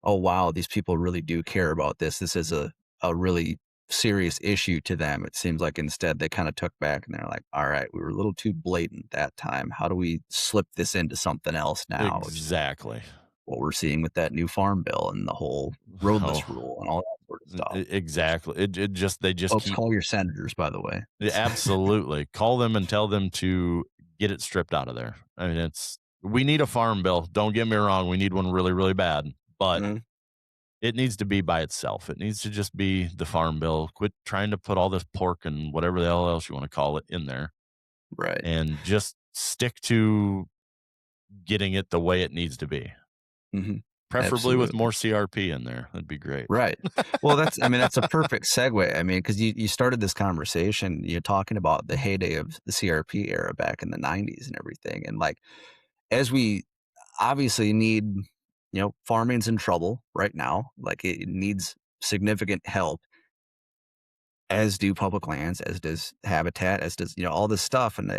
"Oh, wow, these people really do care about this. This is a really serious issue to them." It seems like instead they kinda took back and they're like, "Alright, we were a little too blatant that time. How do we slip this into something else now?" Which is Exactly. what we're seeing with that new farm bill and the whole roadless Oh, rule and all that sort of stuff, which exactly. It just they just folks, keep call your senators, by the way. yeah, absolutely call them and tell them to get it stripped out of there. I mean, we need a farm bill. Don't get me wrong. We need one really, really bad. But Mhm. It needs to be by itself. It needs to just be the farm bill. Quit trying to put all this pork and whatever the hell else you want to call it in there, Right. and just stick to getting it the way it needs to be. Mhm. Preferably with Absolutely. more CRP in there. That'd be great. Right. Well, that's a perfect segue. I mean, because you started this conversation, you're talking about the heyday of the CRP era back in the '90s and everything, and, like, as we obviously need farming's in trouble right now, like, it needs significant help, as do public lands, as does habitat, as does, all this stuff, and,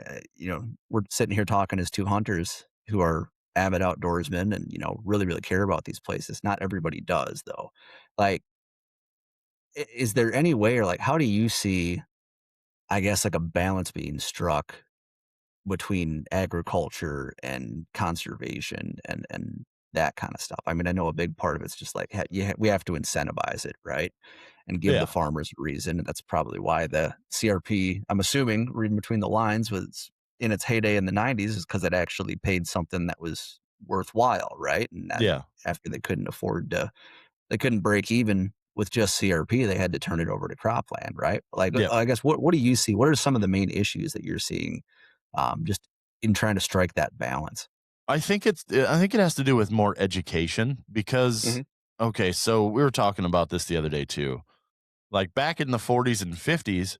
we're sitting here talking as 2 hunters who are avid outdoorsmen and, really, really care about these places. Not everybody does, though. Like, is there any way, or, like, how do you see, I guess, like, a balance being struck between agriculture and conservation and that kinda stuff? I mean, I know a big part of it's just like, we have to incentivize it, right? And give the Yeah. farmers a reason, and that's probably why the CRP, I'm assuming, reading between the lines, was in its heyday in the '90s, is because it actually paid something that was worthwhile, right? And then Yeah. after they couldn't break even with just CRP, they had to turn it over to cropland, right? Like, Yep. I guess, what do you see? What are some of the main issues that you're seeing, just in trying to strike that balance? I think it has to do with more education because Mhm, okay, so we were talking about this the other day too. Like back in the 40s and 50s,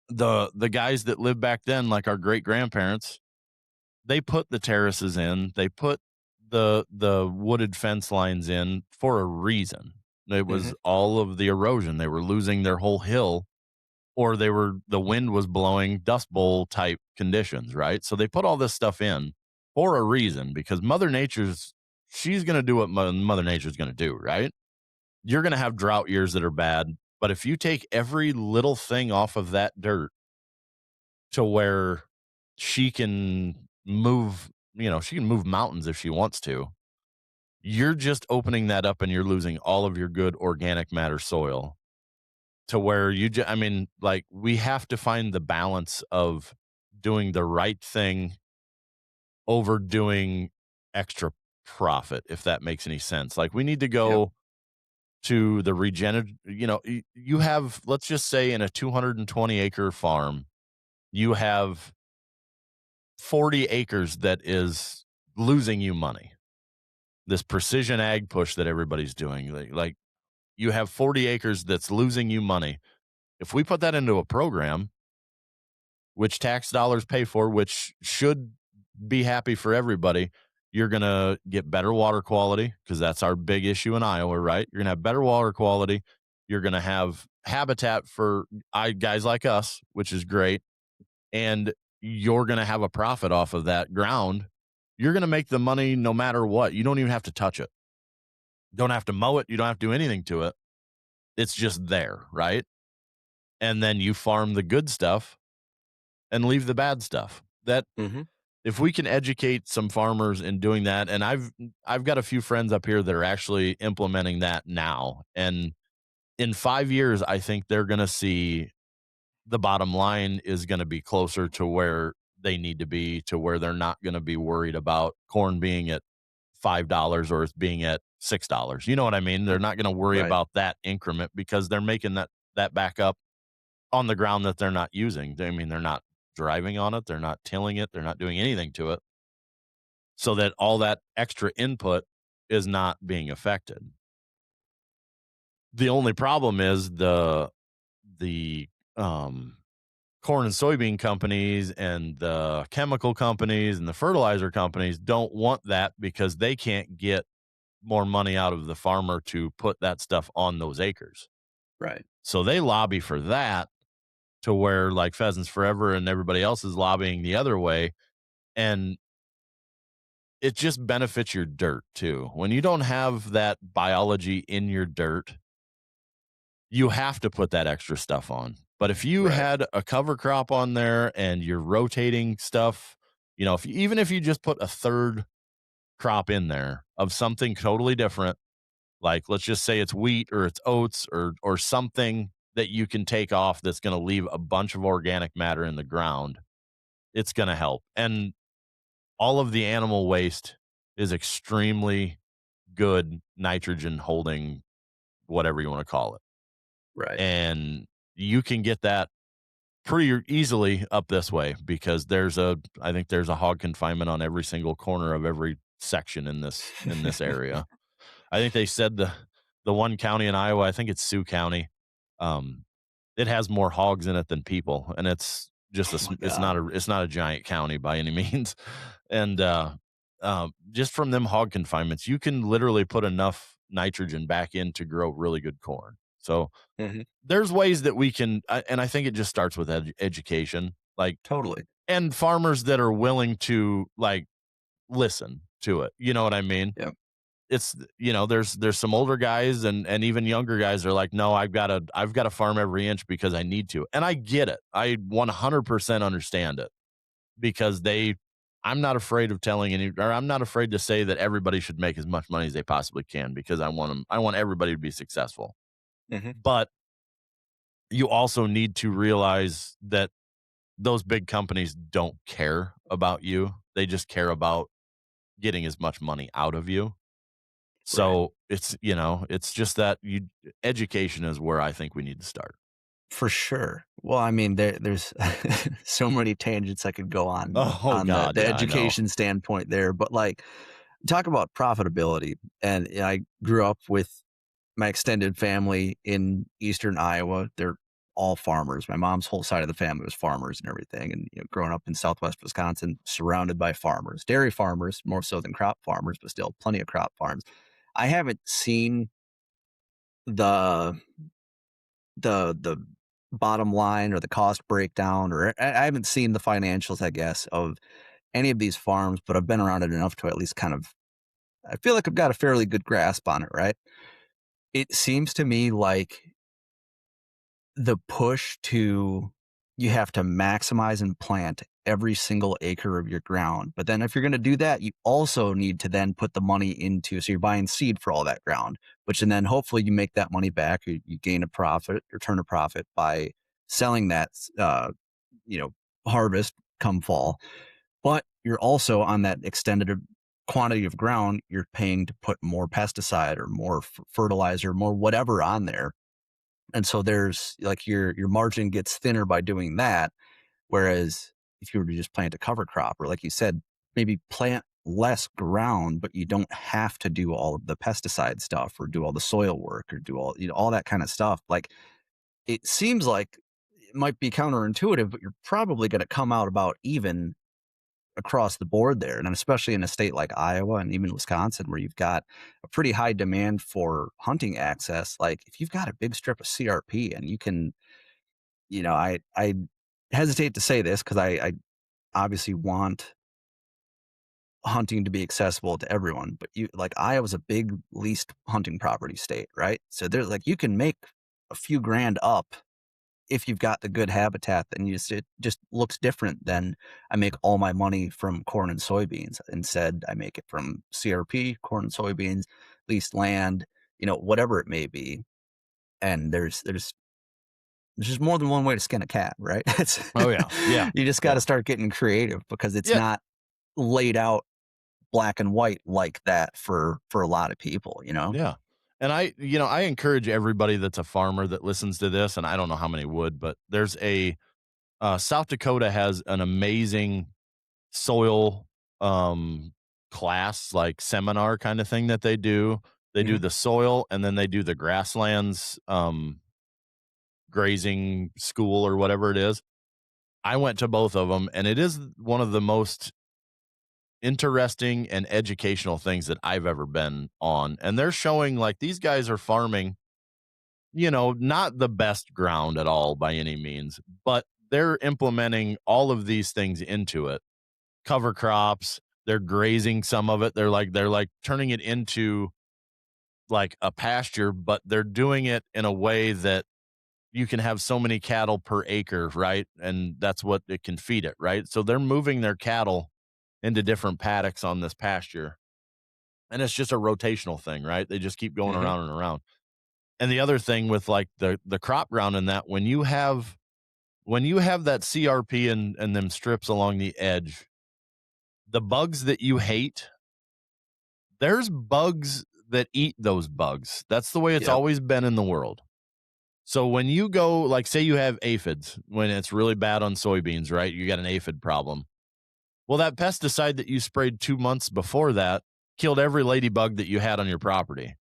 the guys that lived back then, like our great grandparents, they put the terraces in, they put the wooded fence lines in for a reason. It mhm, was all of the erosion. They were losing their whole hill, or the wind was blowing dust bowl type conditions, right? So they put all this stuff in for a reason because she's going to do what Mother Nature's going to do, right? You're going to have drought years that are bad, but if you take every little thing off of that dirt to where she can move, she can move mountains if she wants to. You're just opening that up and you're losing all of your good organic matter soil to where I mean, like, we have to find the balance of doing the right thing over doing extra profit, if that makes any sense. Like, we need to yep, go to the regenerative, you have, let's just say in a 220-acre farm, you have 40 acres that is losing you money. This precision ag push that everybody's doing, like you have 40 acres that's losing you money. If we put that into a program, which tax dollars pay for, which should be happy for everybody, you're going to get better water quality because that's our big issue in Iowa, right? You're going to have better water quality. You're going to have habitat for guys like us, which is great. And you're going to have a profit off of that ground. You're going to make the money no matter what. You don't even have to touch it. Don't have to mow it. You don't have to do anything to it. It's just there, right? And then you farm the good stuff and leave the bad stuff. That mhm, if we can educate some farmers in doing that, and I've got a few friends up here that are actually implementing that now. And in 5 years, I think they're going to see the bottom line is going to be closer to where they need to be, to where they're not going to be worried about corn being at $5 or it's being at $6. You know what I mean? They're not going to worry right, about that increment because they're making that back up on the ground that they're not using. I mean, they're not driving on it, they're not tilling it, they're not doing anything to it, so that all that extra input is not being affected. The only problem is the um corn and soybean companies and the chemical companies and the fertilizer companies don't want that because they can't get more money out of the farmer to put that stuff on those acres. right, So they lobby for that to where like Pheasants Forever and everybody else is lobbying the other way. And it just benefits your dirt too. When you don't have that biology in your dirt, you have to put that extra stuff on. But if you right, had a cover crop on there and you're rotating stuff, even if you just put a third crop in there of something totally different, like let's just say it's wheat or it's oats or something that you can take off that's going to leave a bunch of organic matter in the ground, it's going to help. And all of the animal waste is extremely good nitrogen holding, whatever you want to call it. Right. And you can get that pretty easily up this way because I think there's a hog confinement on every single corner of every section in this area. I think they said the one county in Iowa, I think it's Sioux County, um, it has more hogs in it than people, and it's just Oh my God. it's not a giant county by any means. And just from them hog confinements, you can literally put enough nitrogen back in to grow really good corn. So Mhm. there's ways that we can, and I think it just starts with education, like, Totally. and farmers that are willing to like listen to it. You know what I mean? Yep. It's there's some older guys and even younger guys are like, no, I've got to farm every inch because I need to, and I get it. I 100% understand it because I'm not afraid of telling or I'm not afraid to say that everybody should make as much money as they possibly can because I want everybody to be successful. Mhm. But you also need to realize that those big companies don't care about you. They just care about getting as much money out of you. Right. So it's just that education is where I think we need to start. For sure. Well, I mean, there's so many tangents I could go Oh on the God, yeah, I know. education standpoint there, but like talk about profitability. And I grew up with my extended family in eastern Iowa. They're all farmers. My mom's whole side of the family was farmers and everything. And growing up in Southwest Wisconsin, surrounded by farmers, dairy farmers, more so than crop farmers, but still plenty of crop farms. I haven't seen the the bottom line or the cost breakdown, or I haven't seen the financials, I guess, of any of these farms, but I've been around it enough to at least kind of I feel like I've got a fairly good grasp on it, right? It seems to me like the push to you have to maximize and plant every single acre of your ground. But then if you're going to do that, you also need to then put the money into, so you're buying seed for all that ground, which and then hopefully you make that money back, you gain a profit or turn a profit by selling that, you know, harvest come fall. But you're also on that extended quantity of ground, you're paying to put more pesticide or more fertilizer, more whatever on there, and so there's like your margin gets thinner by doing that. Whereas if you were to just plant a cover crop, or like you said, maybe plant less ground, but you don't have to do all of the pesticide stuff or do all the soil work or do all, all that kind of stuff. Like it seems like it might be counterintuitive, but you're probably going to come out about even across the board there. And especially in a state like Iowa and even Wisconsin, where you've got a pretty high demand for hunting access. Like if you've got a big strip of CRP and you can, I hesitate to say this because I obviously want hunting to be accessible to everyone, but you like Iowa's a big leased hunting property state, right? So there's like you can make a few grand up if you've got the good habitat, then it just looks different than I make all my money from corn and soybeans. Instead, I make it from CRP, corn and soybeans, leased land, whatever it may be. And there's just more than one way to skin a cat, right? It's Oh yeah, yeah, you just got to yeah, start getting creative because it's yeah, not laid out black and white like that for a lot of people, yeah. And I encourage everybody that's a farmer that listens to this, and I don't know how many would, but there's South Dakota has an amazing soil class, like seminar kind of thing that they do. They do Mhm. the soil and then they do the grasslands grazing school or whatever it is. I went to both of them and it is one of the most interesting and educational things that I've ever been on. And they're showing like these guys are farming, not the best ground at all by any means, but they're implementing all of these things into it. Cover crops, they're grazing some of it. They're like turning it into like a pasture, but they're doing it in a way that you can have so many cattle per acre, right? And that's what it can feed it, right? So they're moving their cattle into different paddocks on this pasture. And it's just a rotational thing, right? They just keep going Mhm. around and around. And the other thing with like the crop ground and that when you have that CRP and them strips along the edge, the bugs that you hate, there's bugs that eat those bugs. That's the way it's Yep. always been in the world. So when you go, like, say you have aphids, when it's really bad on soybeans, right? You got an aphid problem. Well, that pesticide that you sprayed 2 months before that killed every ladybug that you had on your property.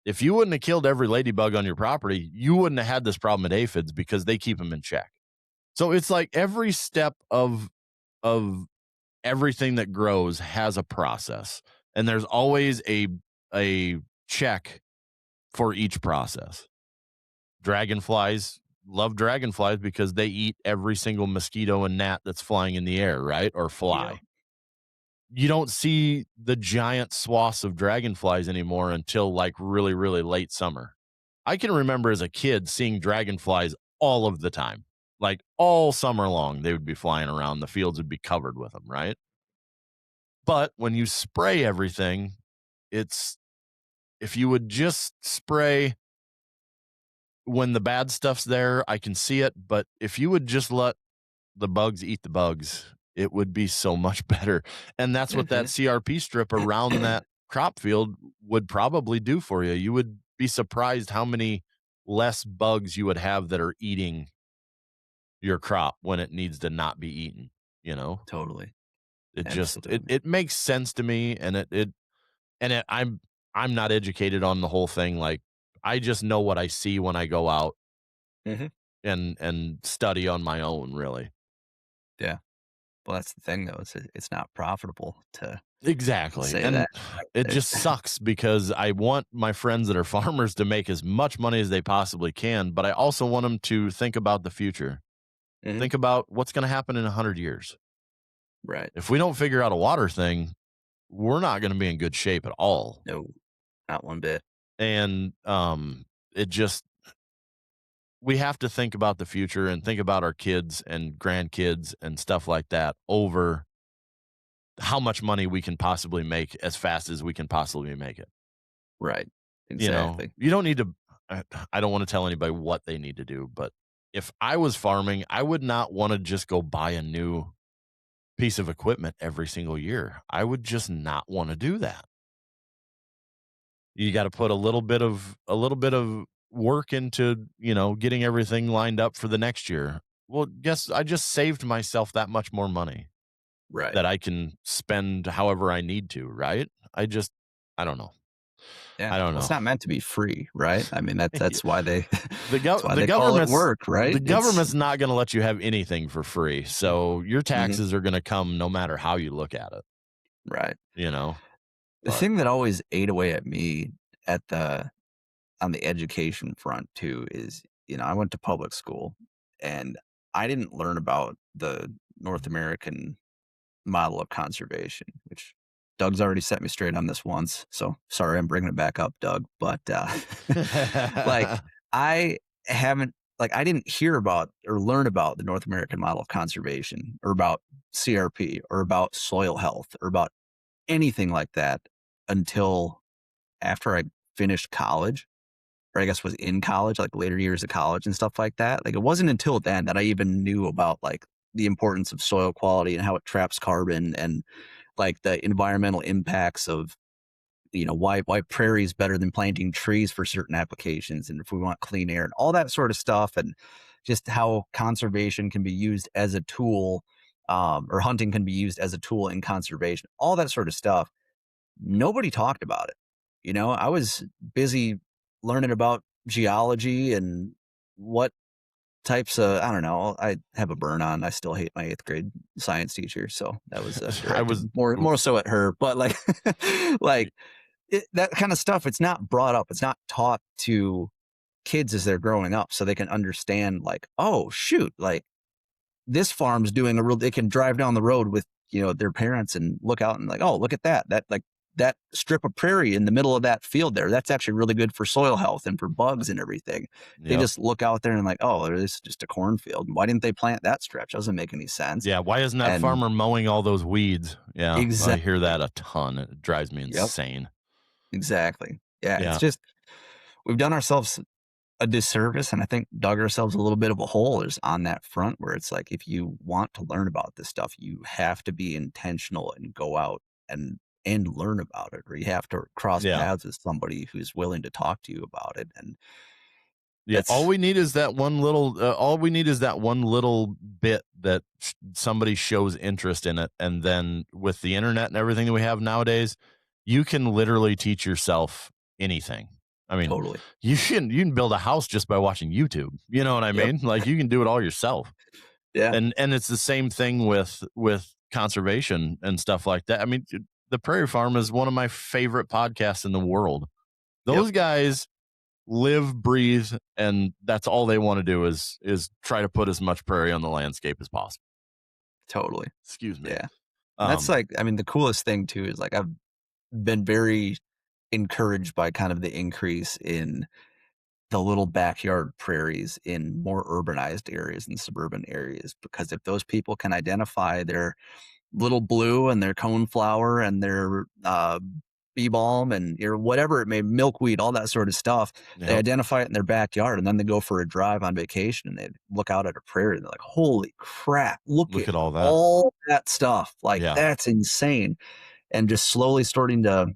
If you wouldn't have killed every ladybug on your property, you wouldn't have had this problem with aphids because they keep them in check. So it's like every step of everything that grows has a process, and there's always a check for each process. Dragonflies love dragonflies because they eat every single mosquito and gnat that's flying in the air, right? Or Yep. fly. You don't see the giant swaths of dragonflies anymore until like really, really late summer. I can remember as a kid seeing dragonflies all of the time. Like all summer long, they would be flying around. The fields would be covered with them, right? But when you spray everything, it's if you would just spray when the bad stuff's there, I can see it. But if you would just let the bugs eat the bugs, it would be so much better. And that's what that Mhm. CRP strip around that crop field would probably do for you. You would be surprised how many less bugs you would have that are eating your crop when it needs to not be eaten, you know? Totally. It just it Absolutely. it makes sense to me, and I'm not educated on the whole thing. Like, I just know what I see when I go out Mhm. and study on my own, really. Yeah. Well, that's the thing, though, is it's not profitable to Exactly, say and that, right? it There's just sucks because I want my friends that are farmers to make as much money as they possibly can, but I also want them to think about the future. Mhm. Think about what's gonna happen in 100 years. Right. If we don't figure out a water thing, we're not gonna be in good shape at all, No, not one bit. and, it just we have to think about the future and think about our kids and grandkids and stuff like that over how much money we can possibly make as fast as we can possibly make it. Right. You know, Exactly. you don't need to I don't want to tell anybody what they need to do, but if I was farming, I would not want to just go buy a new piece of equipment every single year. I would just not want to do that. You got to put a little bit of work into, getting everything lined up for the next year. Well, guess I just saved myself that much more money Right. that I can spend however I need to, right? I don't know. Yeah. I don't Well, it's know. not meant to be free, right? I mean, that's why they The that's gov why the they call it government's work, right? the It's government's not gonna let you have anything for free, so your Mhm. taxes are gonna come no matter how you look at it, Right. you know? The But thing that always ate away at me at the on the education front too is, I went to public school and I didn't learn about the North American model of conservation, which Doug's already set me straight on this once. So sorry, I'm bringing it back up, Doug. But like, I haven't, like, I didn't hear about or learn about the North American model of conservation or about CRP or about soil health or about anything like that until after I finished college, or I guess was in college, like later years of college and stuff like that. Like, it wasn't until then that I even knew about like the importance of soil quality and how it traps carbon and like the environmental impacts of, why prairie is better than planting trees for certain applications and if we want clean air and all that sort of stuff, and just how conservation can be used as a tool, or hunting can be used as a tool in conservation, all that sort of stuff. Nobody talked about it. I was busy learning about geology and what types of, I don't know, I have a burn on. I still hate my 8th grade science teacher, so that was I directed was more so at her. But like, like that kind of stuff, it's not brought up. It's not taught to kids as they're growing up, so they can understand. Like, oh shoot, like this farm's doing a real. They can drive down the road with their parents and look out and like, oh, look at that. That like that strip of prairie in the middle of that field there. That's actually really good for soil health and for bugs and everything. They Yep. just look out there and like, oh, this is just a cornfield. Why didn't they plant that stretch? Doesn't make any sense. Yeah, why isn't that And farmer mowing all those weeds? Yeah, I hear exactly. that a ton, it drives me Yep. insane. Exactly. Yeah. It's Yeah. just we've done ourselves a disservice, and I think dug ourselves a little bit of a hole is on that front where it's like if you want to learn about this stuff, you have to be intentional and go out and and learn about it, or you have to cross Yeah. paths with somebody who's willing to talk to you about it, and Yeah, it's all we need is that one little bit that somebody shows interest in it, and then with the internet and everything that we have nowadays, you can literally teach yourself anything. I mean, totally. you can build a house just by watching YouTube. You know what I Yep. mean? Like you can do it all yourself. Yeah, And it's the same thing with conservation and stuff like that. I mean, the Prairie Farm is one of my favorite podcasts in the world. yep, Those guys live, breathe, and that's all they want to do is try to put as much prairie on the landscape as possible. totally. Excuse me. Yeah. And that's Um, like, I mean, the coolest thing too is like I've been very encouraged by kind of the increase in the little backyard prairies in more urbanized areas and suburban areas, because if those people can identify their little blue and their coneflower and their bee balm and your whatever it may, milkweed, all that sort of stuff, they yep. identify it in their backyard, and then they go for a drive on vacation and they look out at a prairie and they're like, holy crap, look Look at at all that. all that stuff, like Yeah. that's insane. And just slowly starting to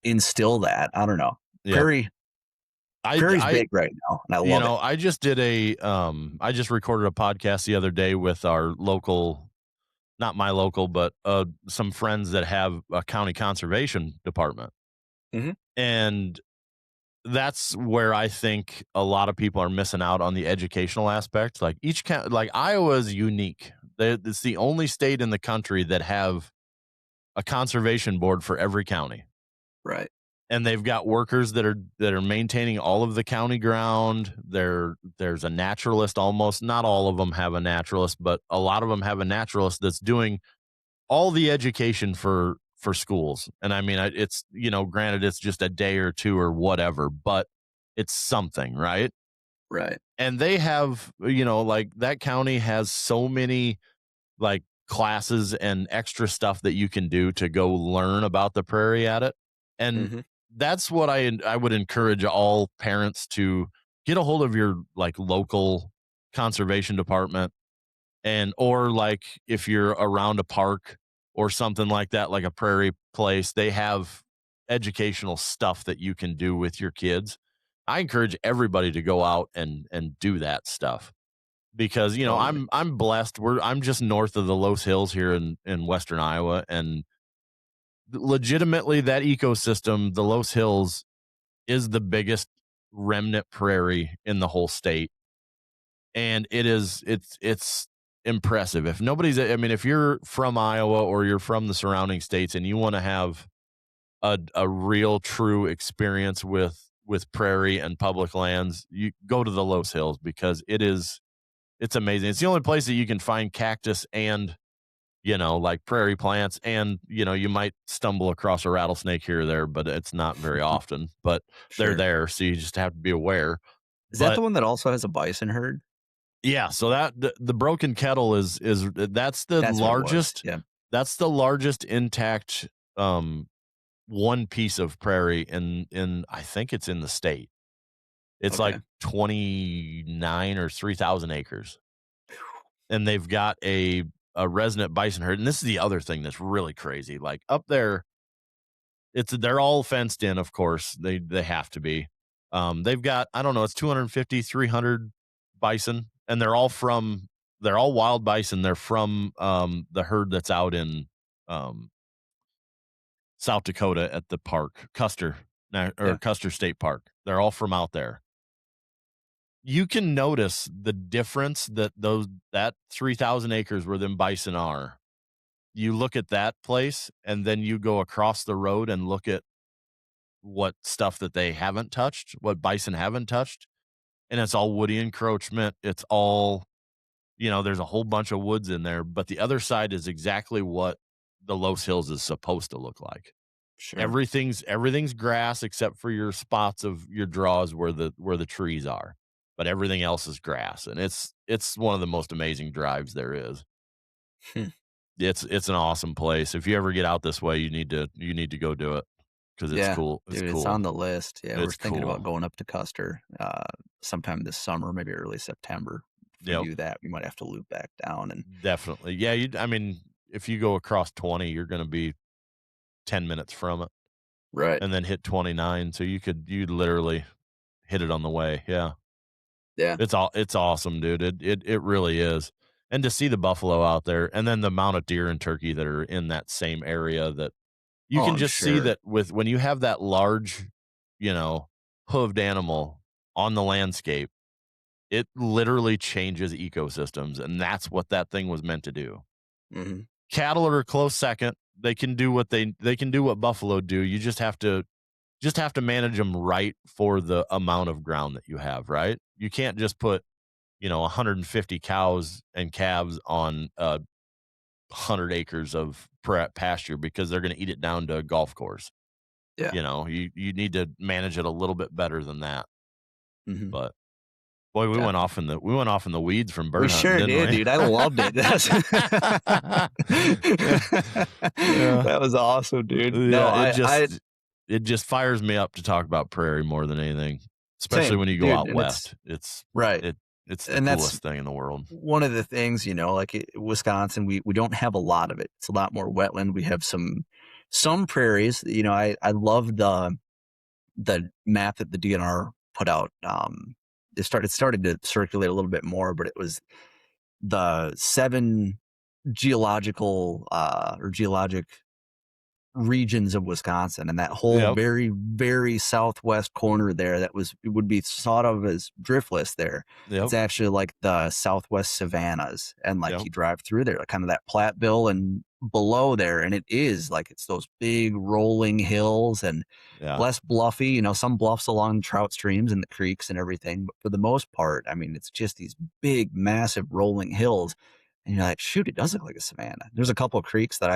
instill that, I don't know, Yep. prairie prairie's I big right now and I love it. I just recorded a podcast the other day with our local, not my local, but some friends that have a county conservation department. Hmm. And that's where I think a lot of people are missing out on the educational aspect. Like like Iowa is unique. It's the only state in the country that have a conservation board for every county. Right. And they've got workers that are maintaining all of the county ground. There's a naturalist, almost not all of them have a naturalist, but a lot of them have a naturalist that's doing all the education for schools. And I mean, it's, granted it's just a day or two or whatever, but it's something, right? Right. And they have, like that county has so many like classes and extra stuff that you can do to go learn about the prairie at it. And Hmm. that's what I would encourage all parents to get a hold of your like local conservation department, and or like if you're around a park or something like that, like a prairie place, they have educational stuff that you can do with your kids. I encourage everybody to go out and do that stuff because Totally. I'm blessed. I'm just north of the Los Hills here in western Iowa, and legitimately that ecosystem, the Los Hills, is the biggest remnant prairie in the whole state, and it's impressive. If nobody's, I mean, if you're from Iowa or you're from the surrounding states and you want to have a real true experience with prairie and public lands, you go to the Los Hills because it's amazing. It's the only place that you can find cactus and like prairie plants, and you might stumble across a rattlesnake here or there, but it's not very often. But they're Sure. there, so you just have to be aware. Is that the But one that also has a bison herd? yeah, so the Broken Kettle is That's what it was. Yeah. that's the largest intact um one piece of prairie in I think it's in the state. It's like Okay. 29 or 3,000 acres. And they've got a resident bison herd. And this is the other thing that's really crazy. Like up there, they're all fenced in, of course. They have to be. They've got, I don't know, it's 250, 300 bison, and they're all wild bison. They're from the herd that's out in um South Dakota at the park, or Yeah. Custer State Park. They're all from out there. You can notice the difference that 3,000 acres where them bison are. You look at that place and then you go across the road and look at what stuff that they haven't touched, what bison haven't touched, and it's all woody encroachment. It's all, there's a whole bunch of woods in there, but the other side is exactly what the Los Hills is supposed to look like. Sure. Everything's grass except for your spots of your draws where the trees are. But everything else is grass, and it's one of the most amazing drives there is. Hmm. It's an awesome place. If you ever get out this way, you need to go do it because it's Yeah. cool. It's Dude, it's on cool. the list. Yeah, we're It's thinking about cool. going up to Custer sometime this summer, maybe early September. If we Yep, do that, we might have to loop back down and definitely. Yeah, I mean, if you go across 20, you're gonna be 10 minutes from it, Right. and then hit 29. So you'd literally hit it on the way. Yeah. Yeah. It's awesome, dude. It really is. And to see the buffalo out there, and then the amount of deer and turkey that are in that same area, that you Oh, can I'm just see sure. that with when you have that large, you know, hooved animal on the landscape, it literally changes ecosystems, and that's what that thing was meant to do. Mhm. Cattle are a close second. They can do what they can do what buffalo do. You just have to manage them right for the amount of ground that you have, right? You can't just put 150 cows and calves on 100 acres of pasture, because they're going to eat it down to a golf course. Yeah. You need to manage it a little bit better than that. Mhm. But boy, Definitely. we went off in the weeds from We bird hunting, sure didn't did, we? dude. I loved it. Yeah. That was awesome, dude. No, Yeah, I it just fires me up to talk about prairie more than anything, especially same, when you go dude, out and it's west. right. It's the And that's coolest thing in the world. one of the things, like Wisconsin, we don't have a lot of it. It's a lot more wetland. We have some prairies. I love the map that the DNR put out. It started to circulate a little bit more, but it was the 7 geologic regions of Wisconsin, and that whole Yep, very, very southwest corner there that would be thought of as driftless there. yep, It's actually like the southwest savannas, and like yep, you drive through there, like kind of that Platteville and below there, and it is like it's those big rolling hills and yeah, less bluffy, some bluffs along trout streams and the creeks and everything, but for the most part, I mean, it's just these big, massive rolling hills, and you're like, shoot, it does look like a savanna. There's a couple of creeks that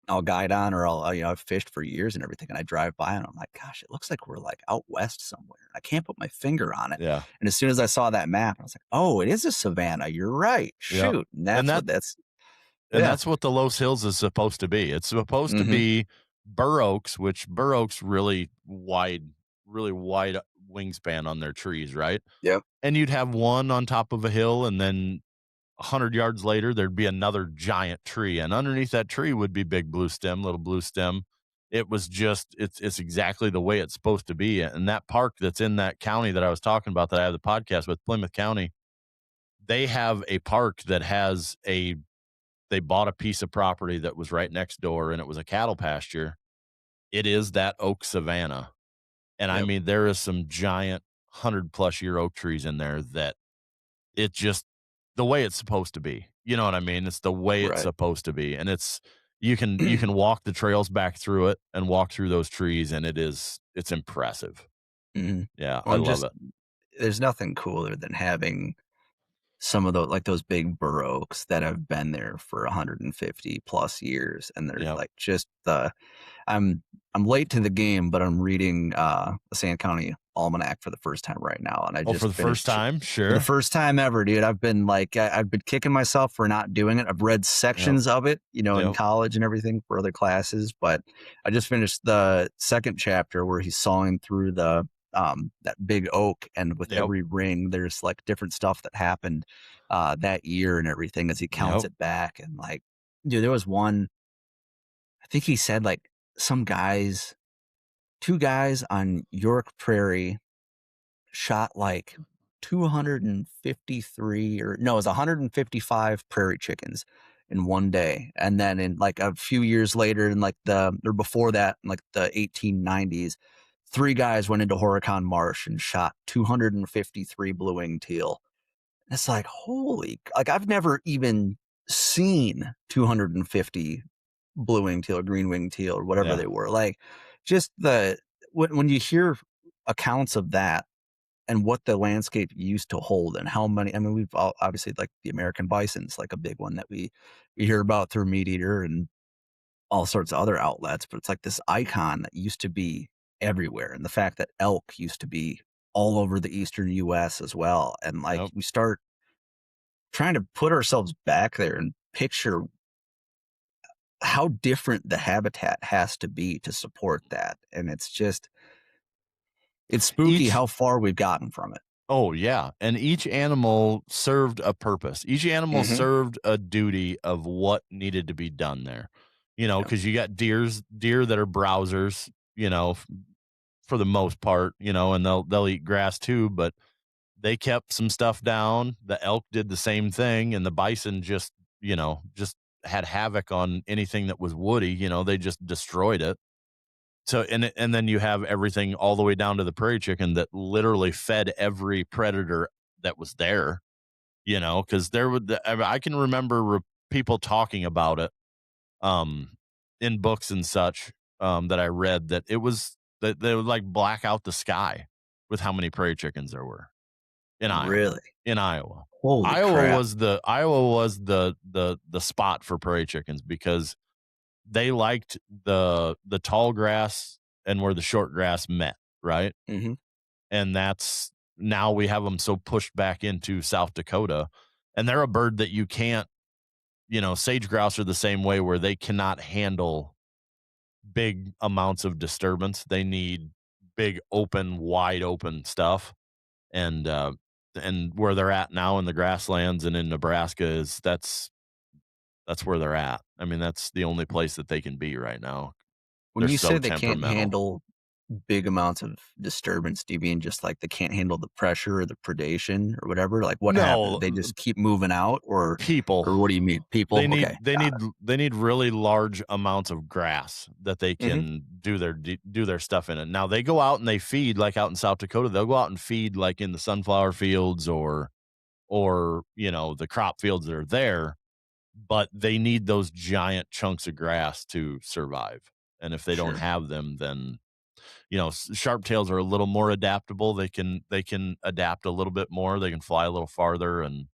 I'll guide on, or I've fished for years and everything. And I drive by and I'm like, gosh, it looks like we're like out west somewhere. I can't put my finger on it. yeah, And as soon as I saw that map, I was like, oh, it is a savanna. You're right. yep, Shoot. And and yeah. that's what the Los Hills is supposed to be. It's supposed to Hmm. be bur oaks, which bur oaks really wide wingspan on their trees, right? Yep. And you'd have one on top of a hill, and then 100 yards later, there'd be another giant tree, and underneath that tree would be big blue stem, little blue stem. It's exactly the way it's supposed to be. And that park that's in that county that I was talking about, that I have the podcast with, Plymouth County, they have a park that they bought a piece of property that was right next door, and it was a cattle pasture. It is that oak savanna. And I Yep. mean, there is some giant 100+ year oak trees in there that it just the way it's supposed to be. You know what I mean? It's the way it's Right. supposed to be. And you can walk the trails back through it and walk through those trees, and it's impressive. Hmm. Yeah, I Well, love it. there's nothing cooler than having some of those, like those big bur oaks that have been there for 150 plus years. And they're Yeah. like just I'm I'm late to the game, but I'm reading the Sand County Almanac for the first time right now, and I Oh, for just the first finished time? for the Sure. first time ever, dude. I've been kicking myself for not doing it. I've read Yep. sections of it, in Yep. college and everything for other classes, but I just finished the second chapter where he's sawing through the that big oak, and with Yep. every ring, there's like different stuff that happened that year and everything as he counts Yep. it back, and like, dude, there was one. I think he said like some guys 2 guys on York Prairie shot like 253, or no, it was 155 prairie chickens in one day. And then in like a few years later, in like or before that, in like the 1890s, 3 guys went into Horicon Marsh and shot 253 blue-winged teal. It's like, holy, like I've never even seen 250 blue-winged teal or green-winged teal or whatever Yeah. they were. Like just when you hear accounts of that and what the landscape used to hold and how many, I mean, we've all obviously like the American bison's like a big one that we hear about through Meat Eater and all sorts of other outlets, but it's like this icon that used to be everywhere. And the fact that elk used to be all over the eastern US as well. And like Yep. we start trying to put ourselves back there and picture how different the habitat has to be to support that. And it's spooky Each how far we've gotten from it. Oh, yeah, and each animal served a purpose. Each animal Mhm. served a duty of what needed to be done there. Yep. because you got deer that are browsers, for the most part, and they'll eat grass too, but they kept some stuff down. The elk did the same thing, and the bison just had havoc on anything that was woody. They just destroyed it. So and then you have everything all the way down to the prairie chicken that literally fed every predator that was there. Because there would I can remember people talking about it um in books and such that I read that it was that they would like black out the sky with how many prairie chickens there were in Iowa. Really? In Iowa. Holy crap. Iowa was the spot for prairie chickens because they liked the tall grass and where the short grass met, right? Hmm. And that's now we have them so pushed back into South Dakota, and they're a bird that you can't, sage grouse are the same way where they cannot handle big amounts of disturbance. They need big open, wide open stuff. And where they're at now in the grasslands and in Nebraska is that's where they're at. I mean, that's the only place that they can be right now. When They're you so say they can't temperamental. handle big amounts of disturbance, do you mean just like they can't handle the pressure or the predation or whatever? Like what happens? No, They just keep moving out people. or what do you mean? They People? need Okay, they got need it. they need really large amounts of grass that they Hmm. can do their stuff in it. Now they go out and they feed like out in South Dakota. They'll go out and feed like in the sunflower fields or the crop fields that are there, but they need those giant chunks of grass to survive. And if they don't Sure, have them, then sharp tails are a little more adaptable. They can adapt a little bit more. They can fly a little farther and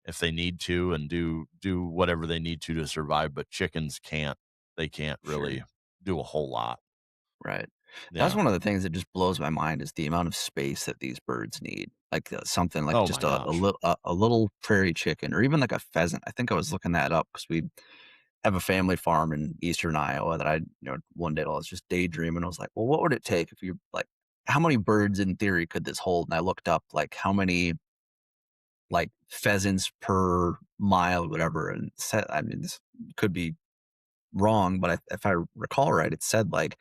if they need to and do whatever they need to survive, but chickens can't. They can't sure. really do a whole lot. Right. That's Yeah. one of the things that just blows my mind is the amount of space that these birds need. Like something like Oh just my gosh. a little prairie chicken or even like a pheasant. I think I was looking that up because we have a family farm in eastern Iowa that one day I was just daydreaming. I was like, well, what would it take if you like how many birds in theory could this hold? And I looked up like how many like pheasants per mile, whatever, and said, I mean, this could be wrong, but if I recall right, it said like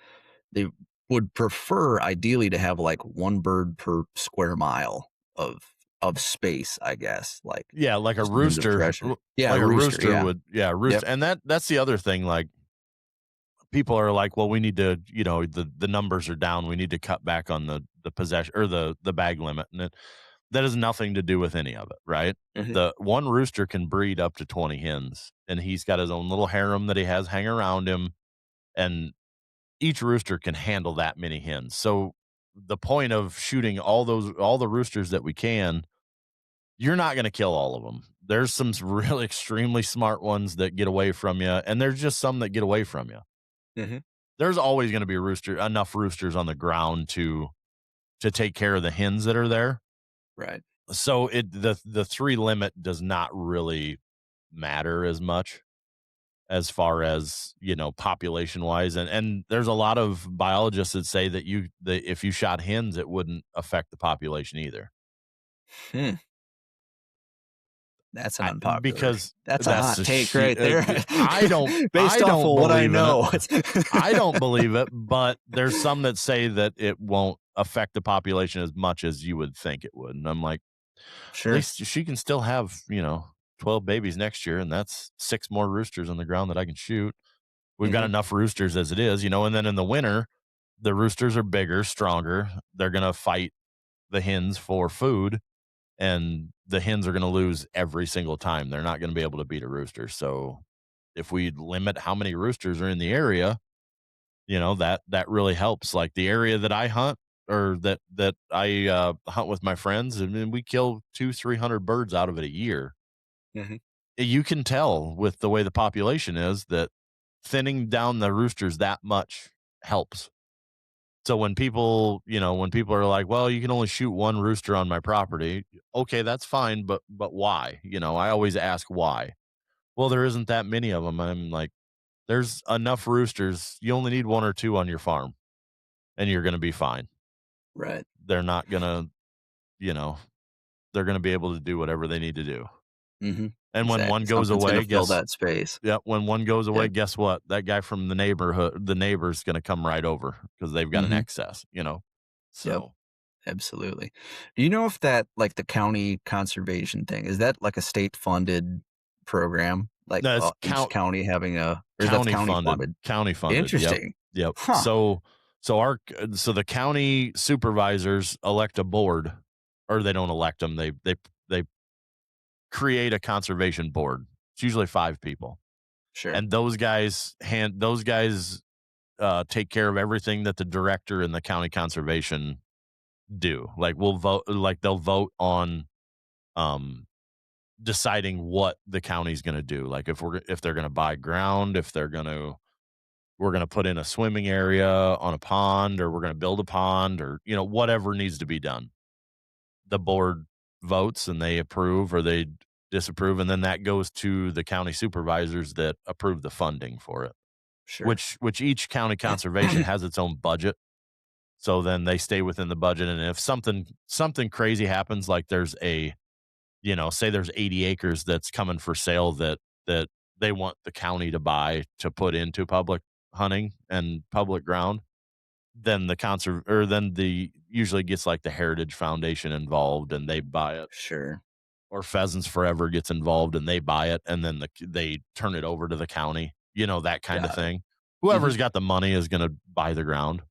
they would prefer ideally to have like one bird per square mile of space, I guess, like Yeah, like a just in terms of rooster, pressure. Yeah, like a a rooster. rooster Yeah. would, yeah, Yep. rooster, and that's the other thing. Like people are like, well, we need to, the numbers are down. We need to cut back on the possession or the bag limit, and that has nothing to do with any of it, right? Hmm. The one rooster can breed up to 20 hens, and he's got his own little harem that he has hang around him, and each rooster can handle that many hens. So the point of shooting all the roosters that we can, you're not going to kill all of them. There's some really extremely smart ones that get away from you, and there's just some that get away from you. Hmm. There's always going to be enough roosters on the ground to take care of the hens that are there. Right. So the 3 limit does not really matter as much as far as, population wise. And there's a lot of biologists that say that if you shot hens, it wouldn't affect the population either. Hmm. That's an unpopular. Because That's a that's hot a take right there. I Based off don't of what I believe in it. know. I don't believe it, but there's some that say that it won't affect the population as much as you would think it would. And I'm like, at Sure. least she can still have, 12 babies next year, and that's 6 more roosters on the ground that I can shoot. We've got Hmm. enough roosters as it is, and then in the winter, the roosters are bigger, stronger. They're going to fight the hens for food, and the hens are going to lose every single time. They're not going to be able to beat a rooster. So if we limit how many roosters are in the area, that really helps. Like the area that I hunt or that I hunt with my friends, and then we kill 200-300 birds out of it a year. Hmm. You can tell with the way the population is that thinning down the roosters that much helps. So when people are like, "Well, you can only shoot one rooster on my property." Okay, that's fine, but why? I always ask why. Well, there isn't that many of them. I'm like, there's enough roosters. You only need one or two on your farm and you're going to be fine. Right. They're not going to, you know, they're going to be able to do whatever they need to do. Hmm. And when one exactly. goes Something's gonna away, fill guess that space. yeah, when one goes away, Yep. guess what? That guy from the neighbor's gonna come right over because they've got an Mhm. excess, you know? Yep. So, Absolutely. Do you know if that like the county conservation thing, is that like a state funded program? Like, no, it's each county having or that's county funded, yep, interesting. yep. Huh, So the county supervisors elect a board, or they don't elect them, they create a conservation board. It's usually 5 people, sure, and those guys, take care of everything that the director and the county conservation do. Like, they'll vote on, um, deciding what the county's gonna do. Like, if they're gonna buy ground, if we're gonna put in a swimming area on a pond, or we're gonna build a pond, or, whatever needs to be done. The board votes and they approve or they disapprove, and then that goes to the county supervisors that approve the funding for it. sure. Which each county conservation has its own budget. So then they stay within the budget, and if something crazy happens, like say there's 80 acres that's coming for sale that they want the county to buy to put into public hunting and public ground, then the usually gets like the Heritage Foundation involved and they buy it, Sure. or Pheasants Forever gets involved and they buy it, and then they turn it over to the county, that kind of Got it. thing. Mhm. Whoever's got the money is going to buy the ground,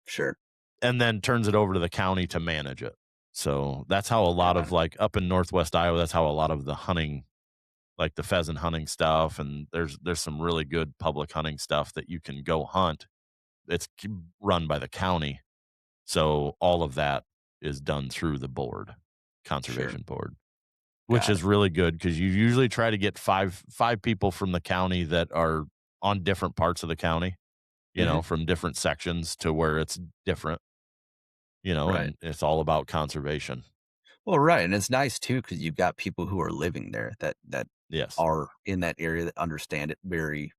Sure. and then turns it over to the county to manage it. So that's how a lot Got of, it. like, up in Northwest Iowa, that's how a lot of the hunting, like the pheasant hunting stuff, and there's some really good public hunting stuff that you can go hunt. It's run by the county. So all of that is done through the board, Sure. conservation board, which Got it. is really good because you usually try to get five people from the county that are on different parts of the county, Mhm. from different sections to where it's different, Right. and it's all about conservation. Well, right, and it's nice too because 'cause you've got people who are living there that Yes. are in that area that understand it very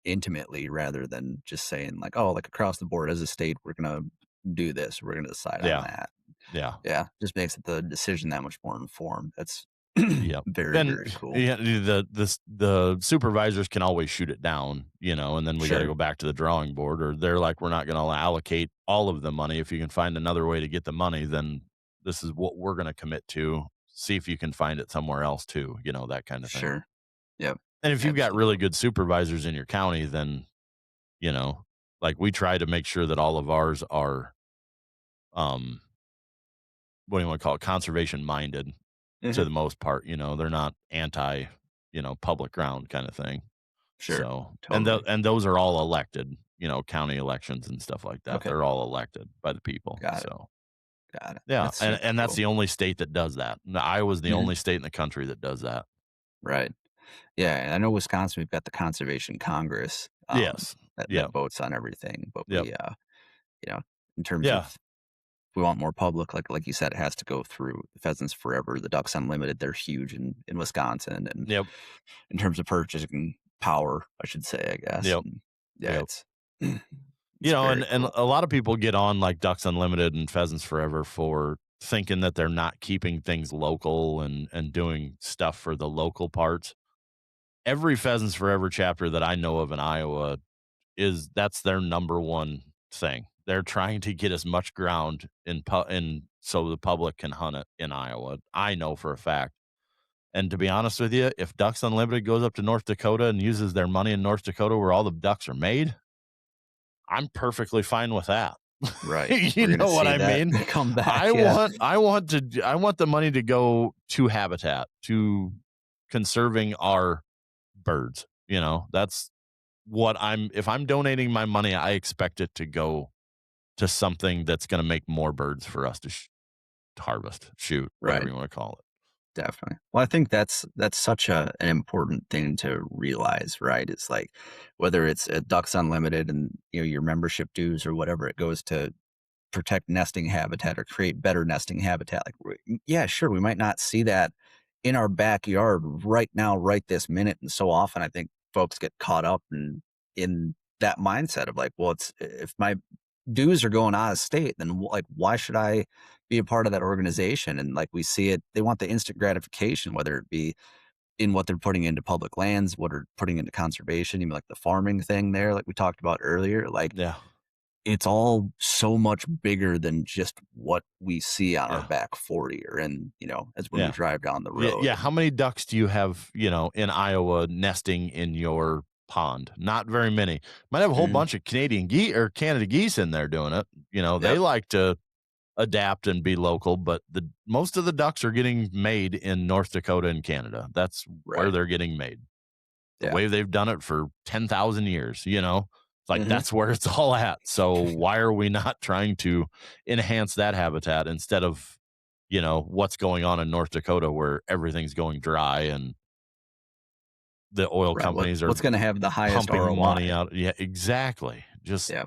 intimately rather than just saying like, "Oh, like across the board as a state, we're gonna do this, we're gonna decide on Yeah. that." Yeah. Yeah, just makes the decision that much more informed. That's Yep. very, And very cool. yeah, the supervisors can always shoot it down, and then we got to Sure, go back to the drawing board, or they're like, we're not going to allocate all of the money. If you can find another way to get the money, then this is what we're going to commit to. See if you can find it somewhere else too, that kind of thing. sure. Yep, And if you've got really absolutely. good supervisors in your county, then, you know, like, we try to make sure that all of ours are, um, what do you want to call it? Conservation minded to Mhm, the most part, they're not anti, public ground kind of thing. sure, So, totally. and those are all elected, county elections and stuff like that. Okay, They're all elected by the people. got it, So, got it. yeah, That's super and that's cool. the only state that does that. Iowa's the Mhm, only state in the country that does that. right. Yeah, and I know Wisconsin, we've got the Conservation Congress, Yes. that Yep. votes on everything, but Yep. you know, in terms of Yeah. if we want more public, like you said, it has to go through the Pheasants Forever, the Ducks Unlimited, they're huge in Wisconsin, and Yep. in terms of purchasing power, I should say, I guess, Yep. and yeah, Yep. it's it's And very cool. a lot of people get on, like, Ducks Unlimited and Pheasants Forever for thinking that they're not keeping things local and doing stuff for the local parts. Every Pheasants Forever chapter that I know of in Iowa that's their number one thing. They're trying to get as much ground in so the public can hunt it in Iowa. I know for a fact. And to be honest with you, if Ducks Unlimited goes up to North Dakota and uses their money in North Dakota where all the ducks are made, I'm perfectly fine with that. Right. You We're gonna know what see I that mean? come I back, yeah. want I want to I want the money to go to habitat, to conserving our birds. That's what if I'm donating my money, I expect it to go to something that's going to make more birds for us to harvest, shoot, whatever Right, you want to call it. definitely. Well, I think that's such an important thing to realize, right? It's like whether it's, Ducks Unlimited and, your membership dues or whatever, it goes to protect nesting habitat or create better nesting habitat. Like, yeah, sure, we might not see that in our backyard right now, right this minute. And so often, I think folks get caught up in that mindset of like, well, it's if my dues are going out of state, then like, why should I be a part of that organization? And like, we see it, they want the instant gratification, whether it be in what they're putting into public lands, what are putting into conservation, even like the farming thing there, like we talked about earlier, like Yeah. it's all so much bigger than just what we see on our Yeah. back 40 or in, as when we Yeah. drive down the Yeah. road. Yeah. How And many ducks do you have, in Iowa nesting in your pond? Not very many. Might have a whole mhm, bunch of Canadian geese or Canada geese in there doing it. They yep, like to adapt and be local, but the most of the ducks are getting made in North Dakota and Canada. That's where right. they're getting made. The Yeah. way they've done it for 10,000 years, It's like hmm that's where it's all at. So why are we not trying to enhance that habitat instead of, what's going on in North Dakota where everything's going dry and the oil Right. companies are What's going to have the highest pumping money ROI? out. Yeah, exactly. Just Yeah.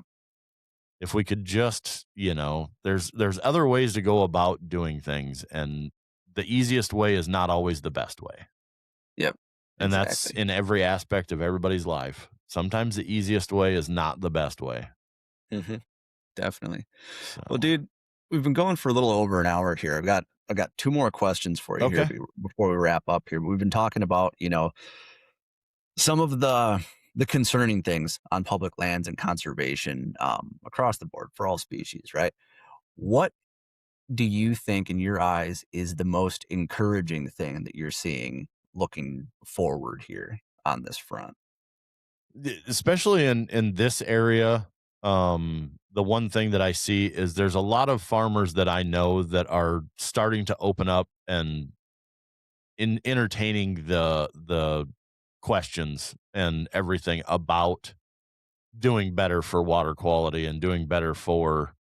if we could just, there's other ways to go about doing things, and the easiest way is not always the best way. Yep. And that's Exactly. in every aspect of everybody's life. Sometimes the easiest way is not the best way. hmm Definitely. Well, So, dude, we've been going for a little over an hour here. I've got two more questions for you here okay. before we wrap up here. We've been talking about, some of the concerning things on public lands and conservation across the board for all species, right? What do you think, in your eyes, is the most encouraging thing that you're seeing looking forward here on this front? Especially in this area, the one thing that I see is there's a lot of farmers that I know that are starting to open up and in entertaining the questions and everything about doing better for water quality and doing better for,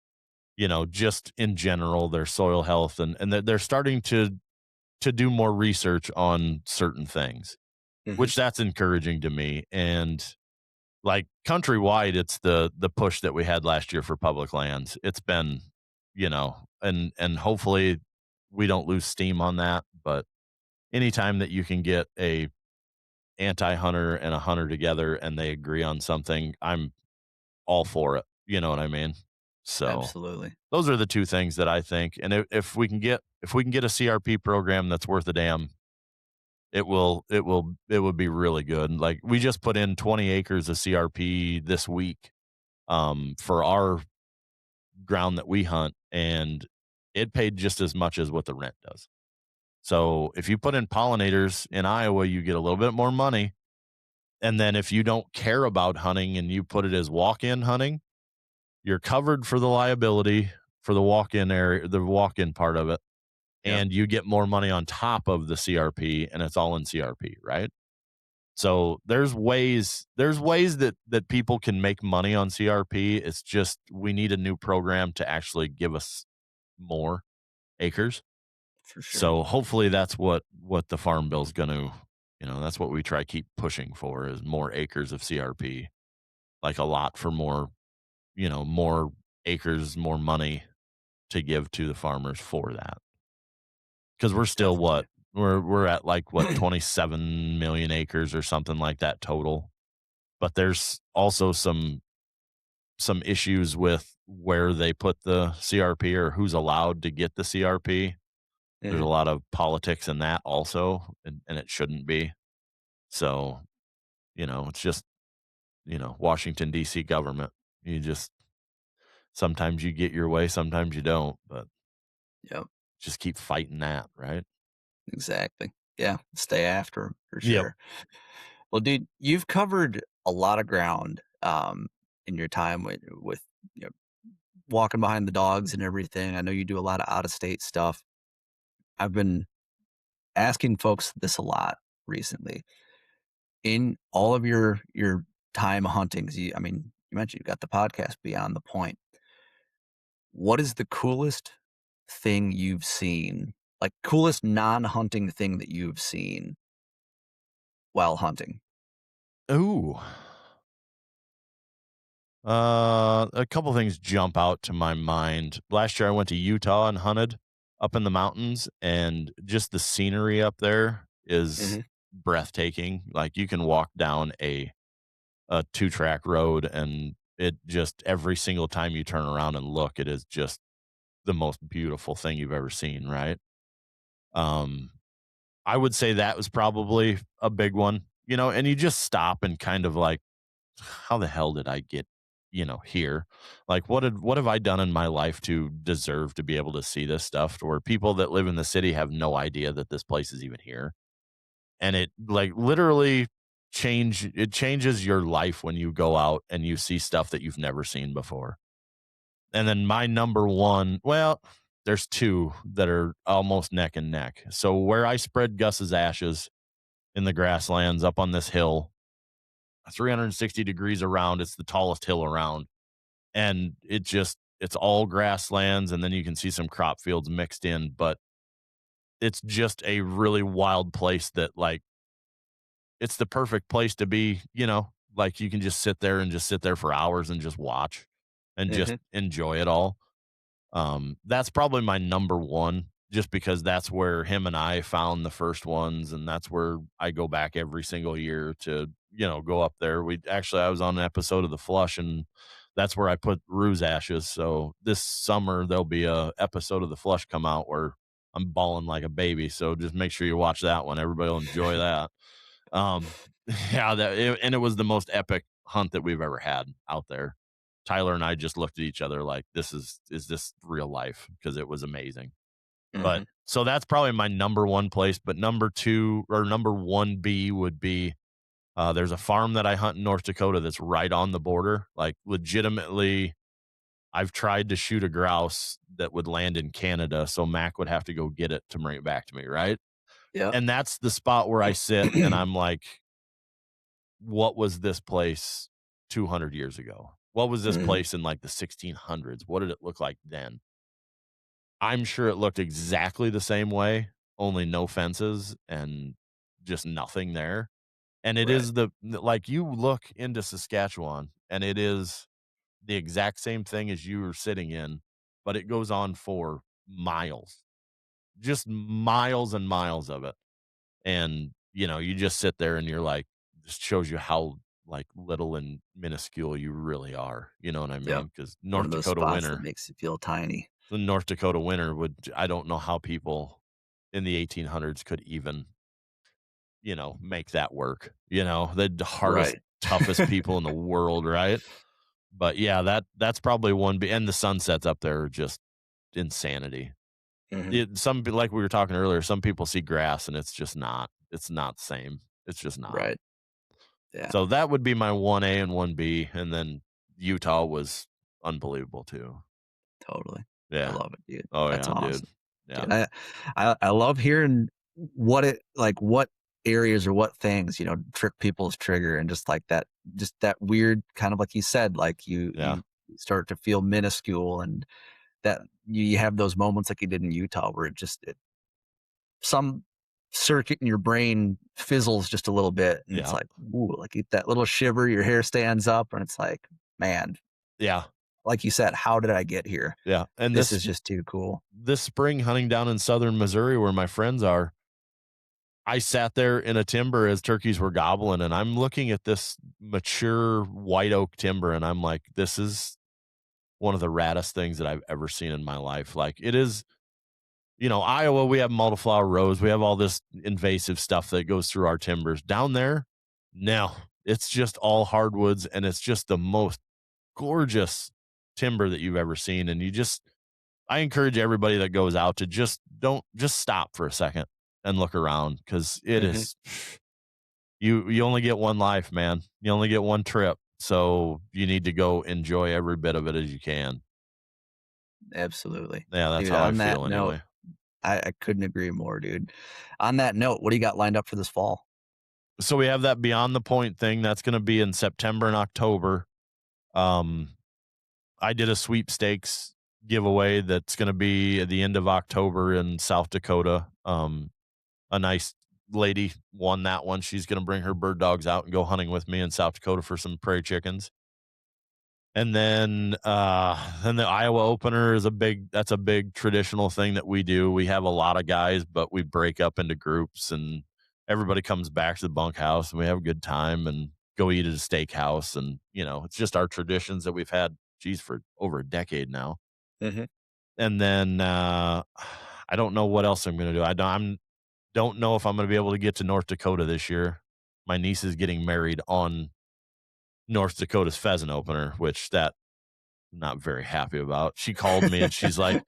just in general, their soil health, and they're starting to do more research on certain things, hmm which that's encouraging to me. And like countrywide, it's the push that we had last year for public lands. It's been, and hopefully we don't lose steam on that. But anytime that you can get a anti-hunter and a hunter together and they agree on something, I'm all for it. You know what I mean? So Absolutely. those are the two things that I think. And if we can get a CRP program that's worth a damn, it would be really good. Like we just put in 20 acres of CRP this week for our ground that we hunt, and it paid just as much as what the rent does. So if you put in pollinators in Iowa, you get a little bit more money. And then if you don't care about hunting and you put it as walk-in hunting, you're covered for the liability for the walk-in area, the walk-in part of it, Yep. and you get more money on top of the CRP, and it's all in CRP, right? So there's ways that people can make money on CRP. It's just we need a new program to actually give us more acres. For sure. So hopefully that's what the farm bill's going to, that's what we try keep pushing for is more acres of CRP, like a lot for more, more acres, more money to give to the farmers for that. Cuz we're still Definitely. what we're at like what 27 million acres or something like that total. But there's also some issues with where they put the CRP or who's allowed to get the CRP. There's a hmm lot of politics in that also, and it shouldn't be. So, it's just, Washington D.C. government. You just sometimes you get your way, sometimes you don't, but Yep. just keep fighting that, right? Exactly. Yeah. Stay after 'em for Yep. sure. Well, dude, you've covered a lot of ground in your time with you know, walking behind the dogs and everything. I know you do a lot of out of state stuff. I've been asking folks this a lot recently. In all of your time hunting, 'cause I mean, you mentioned you got the podcast Beyond the Point. What is the coolest thing you've seen? Like coolest non-hunting thing that you've seen while hunting? Ooh. A couple things jump out to my mind. Last year I went to Utah and hunted up in the mountains, and just the scenery up there is hmm breathtaking. Like you can walk down a two-track road, and it just every single time you turn around and look, it is just the most beautiful thing you've ever seen, right? Um I would say that was probably a big one, and you just stop and kind of like, how the hell did I get, here? Like, what have I done in my life to deserve to be able to see this stuff? Where people that live in the city have no idea that this place is even here, and it like literally it changes your life when you go out and you see stuff that you've never seen before. And then my number one, well, there's two that are almost neck and neck. So where I spread Gus's ashes in the grasslands up on this hill, 360 degrees around, it's the tallest hill around. And it's all grasslands, and then you can see some crop fields mixed in, but it's just a really wild place that like it's the perfect place to be, like you can just sit there and just sit there for hours and just watch and just Mhm. enjoy it all. That's probably my number one, just because that's where him and I found the first ones, and that's where I go back every single year to, go up there. I was on an episode of The Flush, and that's where I put Rue's ashes. So this summer there'll be a episode of The Flush come out where I'm bawling like a baby. So just make sure you watch that one. Everybody will enjoy that. Um, yeah, and it was the most epic hunt that we've ever had out there. Tyler and I just looked at each other like, is this real life? Because it was amazing. But Mhm. so that's probably my number one place. But number two or number one B would be there's a farm that I hunt in North Dakota that's right on the border. Like legitimately, I've tried to shoot a grouse that would land in Canada, so Mac would have to go get it to bring it back to me, right? Yep. And that's the spot where I sit and I'm like, what was this place 200 years ago? What was this Mhm. place in like the 1600s? What did it look like then? I'm sure it looked exactly the same way, only no fences and just nothing there. And it Right. is like you look into Saskatchewan and it is the exact same thing as you were sitting in, but it goes on for miles, just miles and miles of it. And, you just sit there and you're like, this shows you how like little and minuscule you really are. You know what I Yep. mean? Because One of those spots that makes you feel tiny. The North Dakota winter I don't know how people in the 1800s could even, make that work. The hardest, Right. toughest people in the world, right? But yeah, that's probably and the sunsets up there are just insanity. Mhm. Like we were talking earlier, some people see grass and it's not the same. It's just not. Right. Yeah. So that would be my 1A and 1B, and then Utah was unbelievable too. Totally. I Yeah. love it, dude. Oh That's yeah, dude. awesome. Yeah. Dude, I love hearing what areas or what things, trip people's trigger and just that weird kind of like you said, like Yeah. you start to feel minuscule and that you have those moments like you did in Utah where some circuit in your brain fizzles just a little bit and it's Yeah. like, ooh, like you get that little shiver, your hair stands up and it's like, man, Yeah. like you said, how did I get here? Yeah. And This this is just too cool. this spring hunting down in southern Missouri where my friends are, I sat there in a timber as turkeys were gobbling, and I'm looking at this mature white oak timber, and I'm like, this is one of the raddest things that I've ever seen in my life. Like it is, Iowa, we have multiflower rose, we have all this invasive stuff that goes through our timbers. Down there, no, it's just all hardwoods, and it's just the most gorgeous timber that you've ever seen. And I encourage everybody that goes out to just stop for a second and look around because it Mhm. is you only get one life, man. You only get one trip. So you need to go enjoy every bit of it as you can. Absolutely. Yeah, that's Dude, how I on that feel note, anyway. I couldn't agree more, dude. On that note, what do you got lined up for this fall? So we have that Beyond the Point thing that's going to be in September and October. Um, I did a sweepstakes giveaway that's going to be at the end of October in South Dakota. A nice lady won that one. She's going to bring her bird dogs out and go hunting with me in South Dakota for some prairie chickens. And then the Iowa opener is that's a big traditional thing that we do. We have a lot of guys, but we break up into groups and everybody comes back to the bunkhouse and we have a good time and go eat at a steakhouse. And, it's just our traditions that we've had, geez, for over a decade now. Mhm. And then, I don't know what else I'm going to do. don't know if I'm going to be able to get to North Dakota this year. My niece is getting married on North Dakota's pheasant opener, which that I'm not very happy about. She called me and she's like,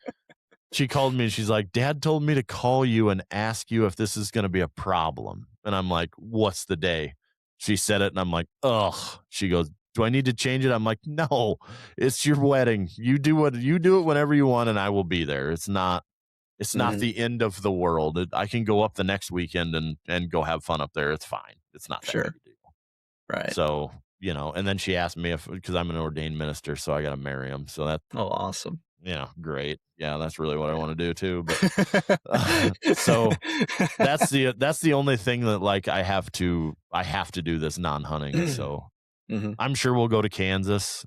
Dad told me to call you and ask you if this is going to be a problem. And I'm like, what's the day? She said it and I'm like, ugh. She goes, do I need to change it? I'm like, no, it's your wedding. You do it whenever you want and I will be there. It's not Mhm. the end of the world. I can go up the next weekend and go have fun up there. It's fine. It's not that big Sure. a deal. Right. So, and then she asked me if, because I'm an ordained minister, so I got to marry him. So that, Oh, awesome. great. Yeah, that's really what I want to do too. But Yeah. so that's the only thing that like I have to do this non-hunting. So Mhm. I'm sure we'll go to Kansas,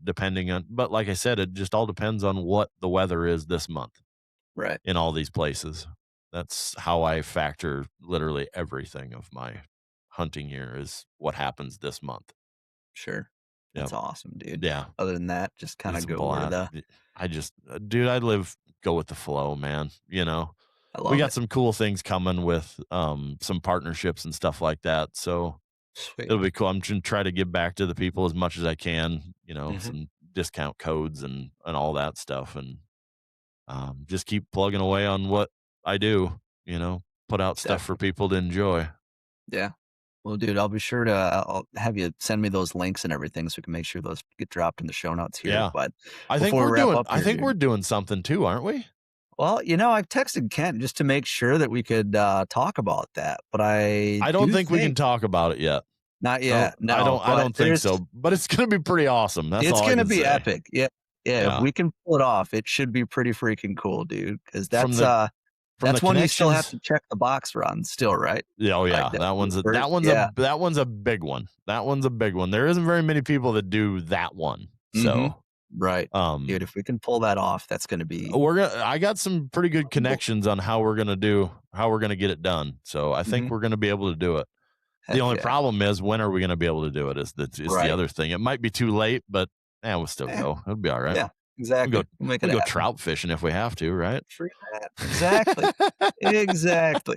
depending on. But like I said, it just all depends on what the weather is this month Right. in all these places. That's how I factor literally everything of my hunting year is what happens this month. Sure. Yep. That's awesome, dude. Yeah. Other than that, just kinda It's a go where blast. the I just, dude, go with the flow, man. I We love got it. some cool things coming with some partnerships and stuff like that. So Sweet. it'll be cool. I'm going to try to give back to the people as much as I can, Mhm. some discount codes and all that stuff. And just keep plugging away on what I do, put out stuff for Definitely. people to enjoy. Yeah. Well, dude, I'll be sure to I'll have you send me those links and everything so we can make sure those get dropped in the show notes here. Yeah. But I think before we're we wrap doing up I here, think dude. we're doing something too, aren't we? Well, I texted Kent just to make sure that we could talk about that, but I I don't do think we can think talk about it yet. not No, yet. I No, don't I but don't think so, but it's going to be pretty awesome. That's it's all I gonna can be say. epic. Yeah. Yeah, if Yeah. we can pull it off, it should be pretty freaking cool, dude. Because From the from the that's one you still have connections. to check the box run still, right? Yeah, oh Like yeah, that that the one's a first that one's a yeah. that one's a big one. That one's a big one. There isn't very many people that do that one. Mhm. So, Right. Dude, um, if we can pull that off, that's gonna be I got some pretty good unbelievable. connections on how we're gonna get it done. So I think Mhm. we're gonna be able to do it. The Heck only yeah. problem is when are we gonna be able to do it is the Right. other thing. It might be too late, but we'll still Eh, go. It'll be all right. yeah, We go exactly. We'll make we it go happen. trout fishing if we have to, right? True that. Exactly. Exactly.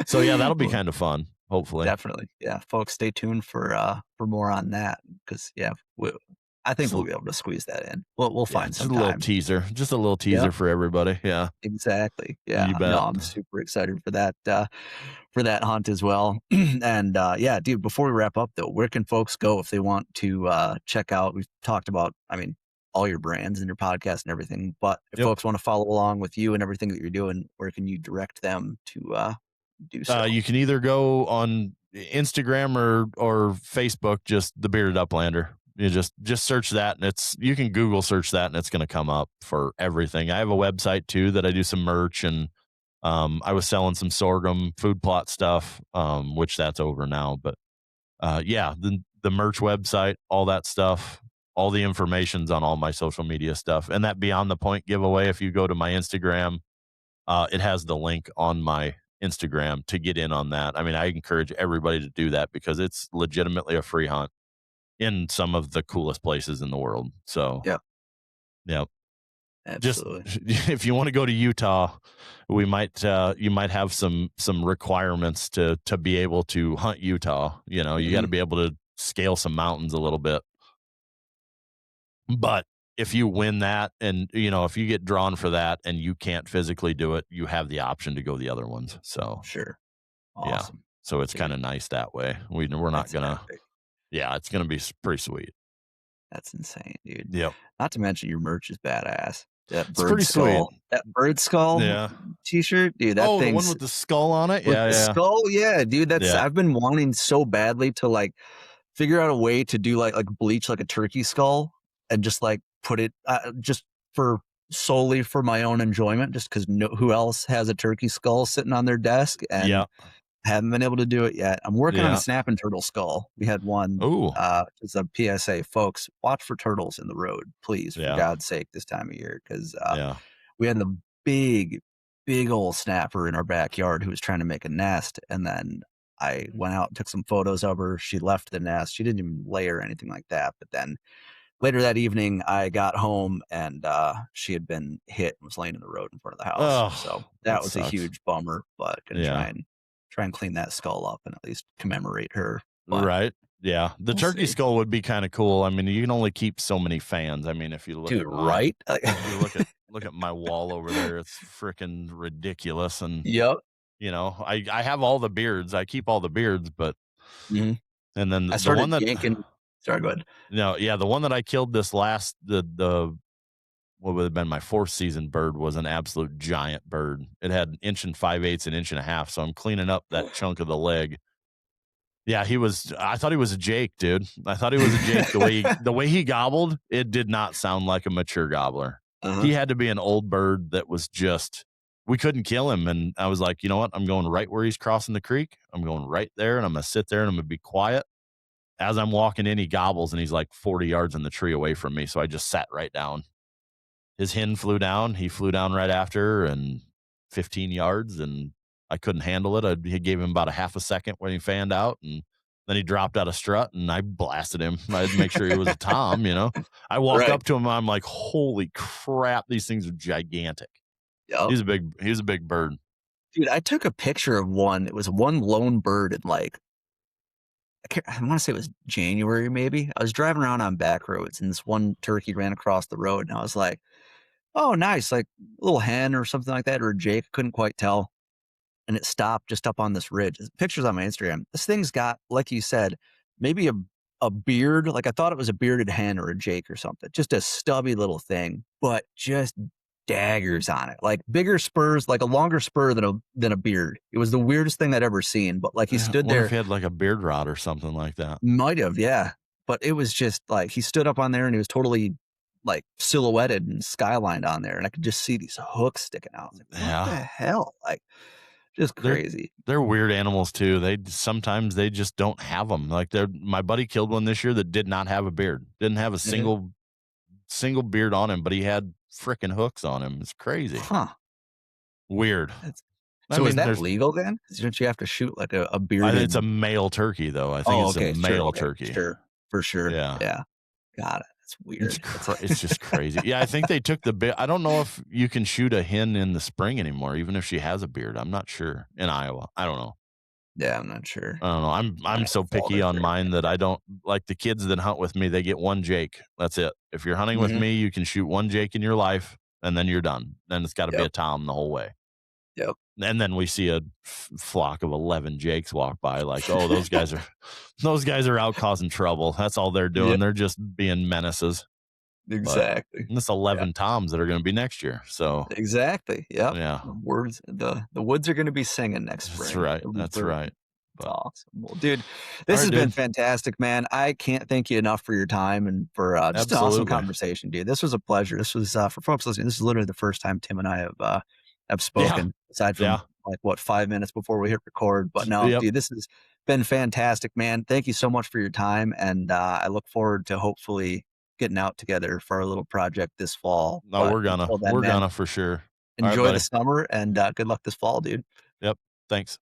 So yeah, that'll be Well, kind of fun, hopefully. definitely. Yeah, folks, stay tuned for more on that because yeah, I think Just we'll a be able to squeeze that in. We'll Yeah, find just some a little time. teaser. Just a little Yep. teaser for everybody. Yeah, Exactly. you Yeah. No, bet. I'm super excited for that hunt as well. And yeah, dude, before we wrap up though, where can folks go if they want to check out we've talked about, I mean, all your brands and your podcast and everything, but if Yep. folks want to follow along with you and everything that you're doing, where can you direct them to do so? You can either go on Instagram or Facebook, just the Bearded Uplander. You just search that, and you can Google search that, and it's going to come up for everything. I have a website too that I do some merch, and I was selling some sorghum food plot stuff, which that's over now. But yeah, the merch website, all that stuff, all the information's on all my social media stuff, and that Beyond the Point giveaway. If you go to my Instagram, it has the link on my Instagram to get in on that. I mean, I encourage everybody to do that because it's legitimately a free hunt in some of the coolest places in the world. So, Yeah, yeah, just absolutely. if you want to go to Utah, you might have some requirements to be able to hunt Utah. You got to Hmm. be able to scale some mountains a little bit. But if you win that and if you get drawn for that and you can't physically do it, you have the option to go the other ones. So, Sure. yeah. Awesome. So it's kind Dude, of nice that way. We're not that's gonna epic. yeah, it's gonna be pretty sweet. That's insane, dude. Yep. Not to mention your merch is badass. It's pretty sweet. That bird skull Yeah. t-shirt, dude, that Oh, the one thing's with the skull on it? with Yeah, the yeah. skull, yeah, dude, that's Yeah. I've been wanting so badly to, like, figure out a way to do, like bleach, like, a turkey skull and just, like, put it, just for solely for my own enjoyment, just 'cause who else has a turkey skull sitting on their desk, and Yeah. haven't been able to do it yet. I'm working on a Yeah. snapping turtle skull. We had one, Ooh. it's a PSA, folks, watch for turtles in the road, please, for Yeah. God's sake, this time of year, 'cause, Yeah. we had the big, big old snapper in our backyard who was trying to make a nest, and then I went out and took some photos of her. She left the nest. She didn't even lay or anything like that, but then later that evening, I got home and, she had been hit and was laying in the road in front of the house. So Oh, that that was a sucks. huge bummer, but gonna Yeah. try and clean that skull up and at least commemorate her, but Right. Yeah. The we'll turkey see. skull would be kinda cool. I mean, you can only keep so many fans. I mean, if you look Dude, at my right? if you look at my wall over there, it's freaking ridiculous, and, Yep. I have all the beards. I keep all the beards, but Mhm. and then I the one started that yanking. Sorry, go ahead. no, yeah, the one that I killed this last the what would have been my 4th season bird was an absolute giant bird. It had an inch and 5/8, an inch and a half, so I'm cleaning up that chunk of the leg. Yeah, I thought he was a Jake, dude. I thought he was a Jake. The way he gobbled, it did not sound like a mature gobbler. Uh-huh. He had to be an old bird that was just we couldn't kill him, and I was like, "You know what? I'm going right where he's crossing the creek. I'm going right there, and I'm gonna sit there, and I'm gonna be quiet." As I'm walking in, he gobbles, and he's like 40 yards in the tree away from me, so I just sat right down. His hen flew down. He flew down right after and 15 yards, and I couldn't handle it. He gave him about a half a second when he fanned out, and then he dropped out a strut, and I blasted him. I'd make sure he was a tom. I walk Right. up to him, I'm like, "Holy crap, these things are gigantic." Yep. He's a big bird. Dude, I took a picture of one. It was one lone bird in, like, I wanna say it was January maybe. I was driving around on back roads, and this one turkey ran across the road, and I was like, "Oh, nice," like, a little hen or something like that, or a jake, couldn't quite tell. And it stopped just up on this ridge. There's pictures on my Instagram. This thing's got, like you said, maybe a beard. Like I thought it was a bearded hen or a jake or something. Just a stubby little thing, but just daggers on it. Like bigger spurs, like a longer spur than a beard. It was the weirdest thing I'd ever seen. But like he I stood wonder if there, he had like a beard rod or something like that. might have, yeah. But it was just like he stood up on there and he was totally like silhouetted and skylined on there. And I could just see these hooks sticking out. I was like, what the Yeah. hell? Like just They're crazy. they're weird animals too. Sometimes they just don't have them. Like my buddy killed one this year that did not have a beard. Didn't have a Mhm. single beard on him, but he had frickin' hooks on him. It's crazy. Huh. Weird. That's I so is mean, that there's legal then? 'Cause don't you have to shoot like a I think it's a bearded. male turkey though. I think Oh, it's a okay, sure, male okay, turkey. sure, for sure, Yeah. yeah. Got it, that's weird. That's It's just crazy. Yeah, I think they took the I don't know if you can shoot a hen in the spring anymore, even if she has a beard. I'm not sure in Iowa. I don't know. yeah, I'm not sure. I don't know. Might I'm have to so fall picky there on for mine that I don't like the kids that hunt with me, they get one Jake. That's it. If you're hunting with Mhm, me, you can shoot one Jake in your life and then you're done. Then it's got to be yep, a Tom the whole way. yep. And then we see a flock of 11 Jakes walk by like, "Oh, those guys are out causing trouble. That's all they're Yep, doing. They're just being menaces." But exactly. it's Yeah, 11 Toms that are going to be next year. So, exactly, yep. yeah. The woods are gonna be singing next That's spring. right. It'll be That's perfect. right. It's But awesome. Well, dude, all this right, has been dude. fantastic, man. I can't thank you enough for your time and for, just an awesome Absolutely. conversation, dude. This was a pleasure. This was, for folks listening, this is literally the first time Tim and I have Yeah. spoken aside from, Yeah. like, what, 5 minutes before we hit record, but no, Yep. dude, this has been fantastic, man. Thank you so much for your time, and, I look forward to hopefully getting out together for our little project this fall, No, but until then, we're man, gonna for sure. All right, enjoy the buddy. summer and, good luck this fall, dude. Yep. Thanks.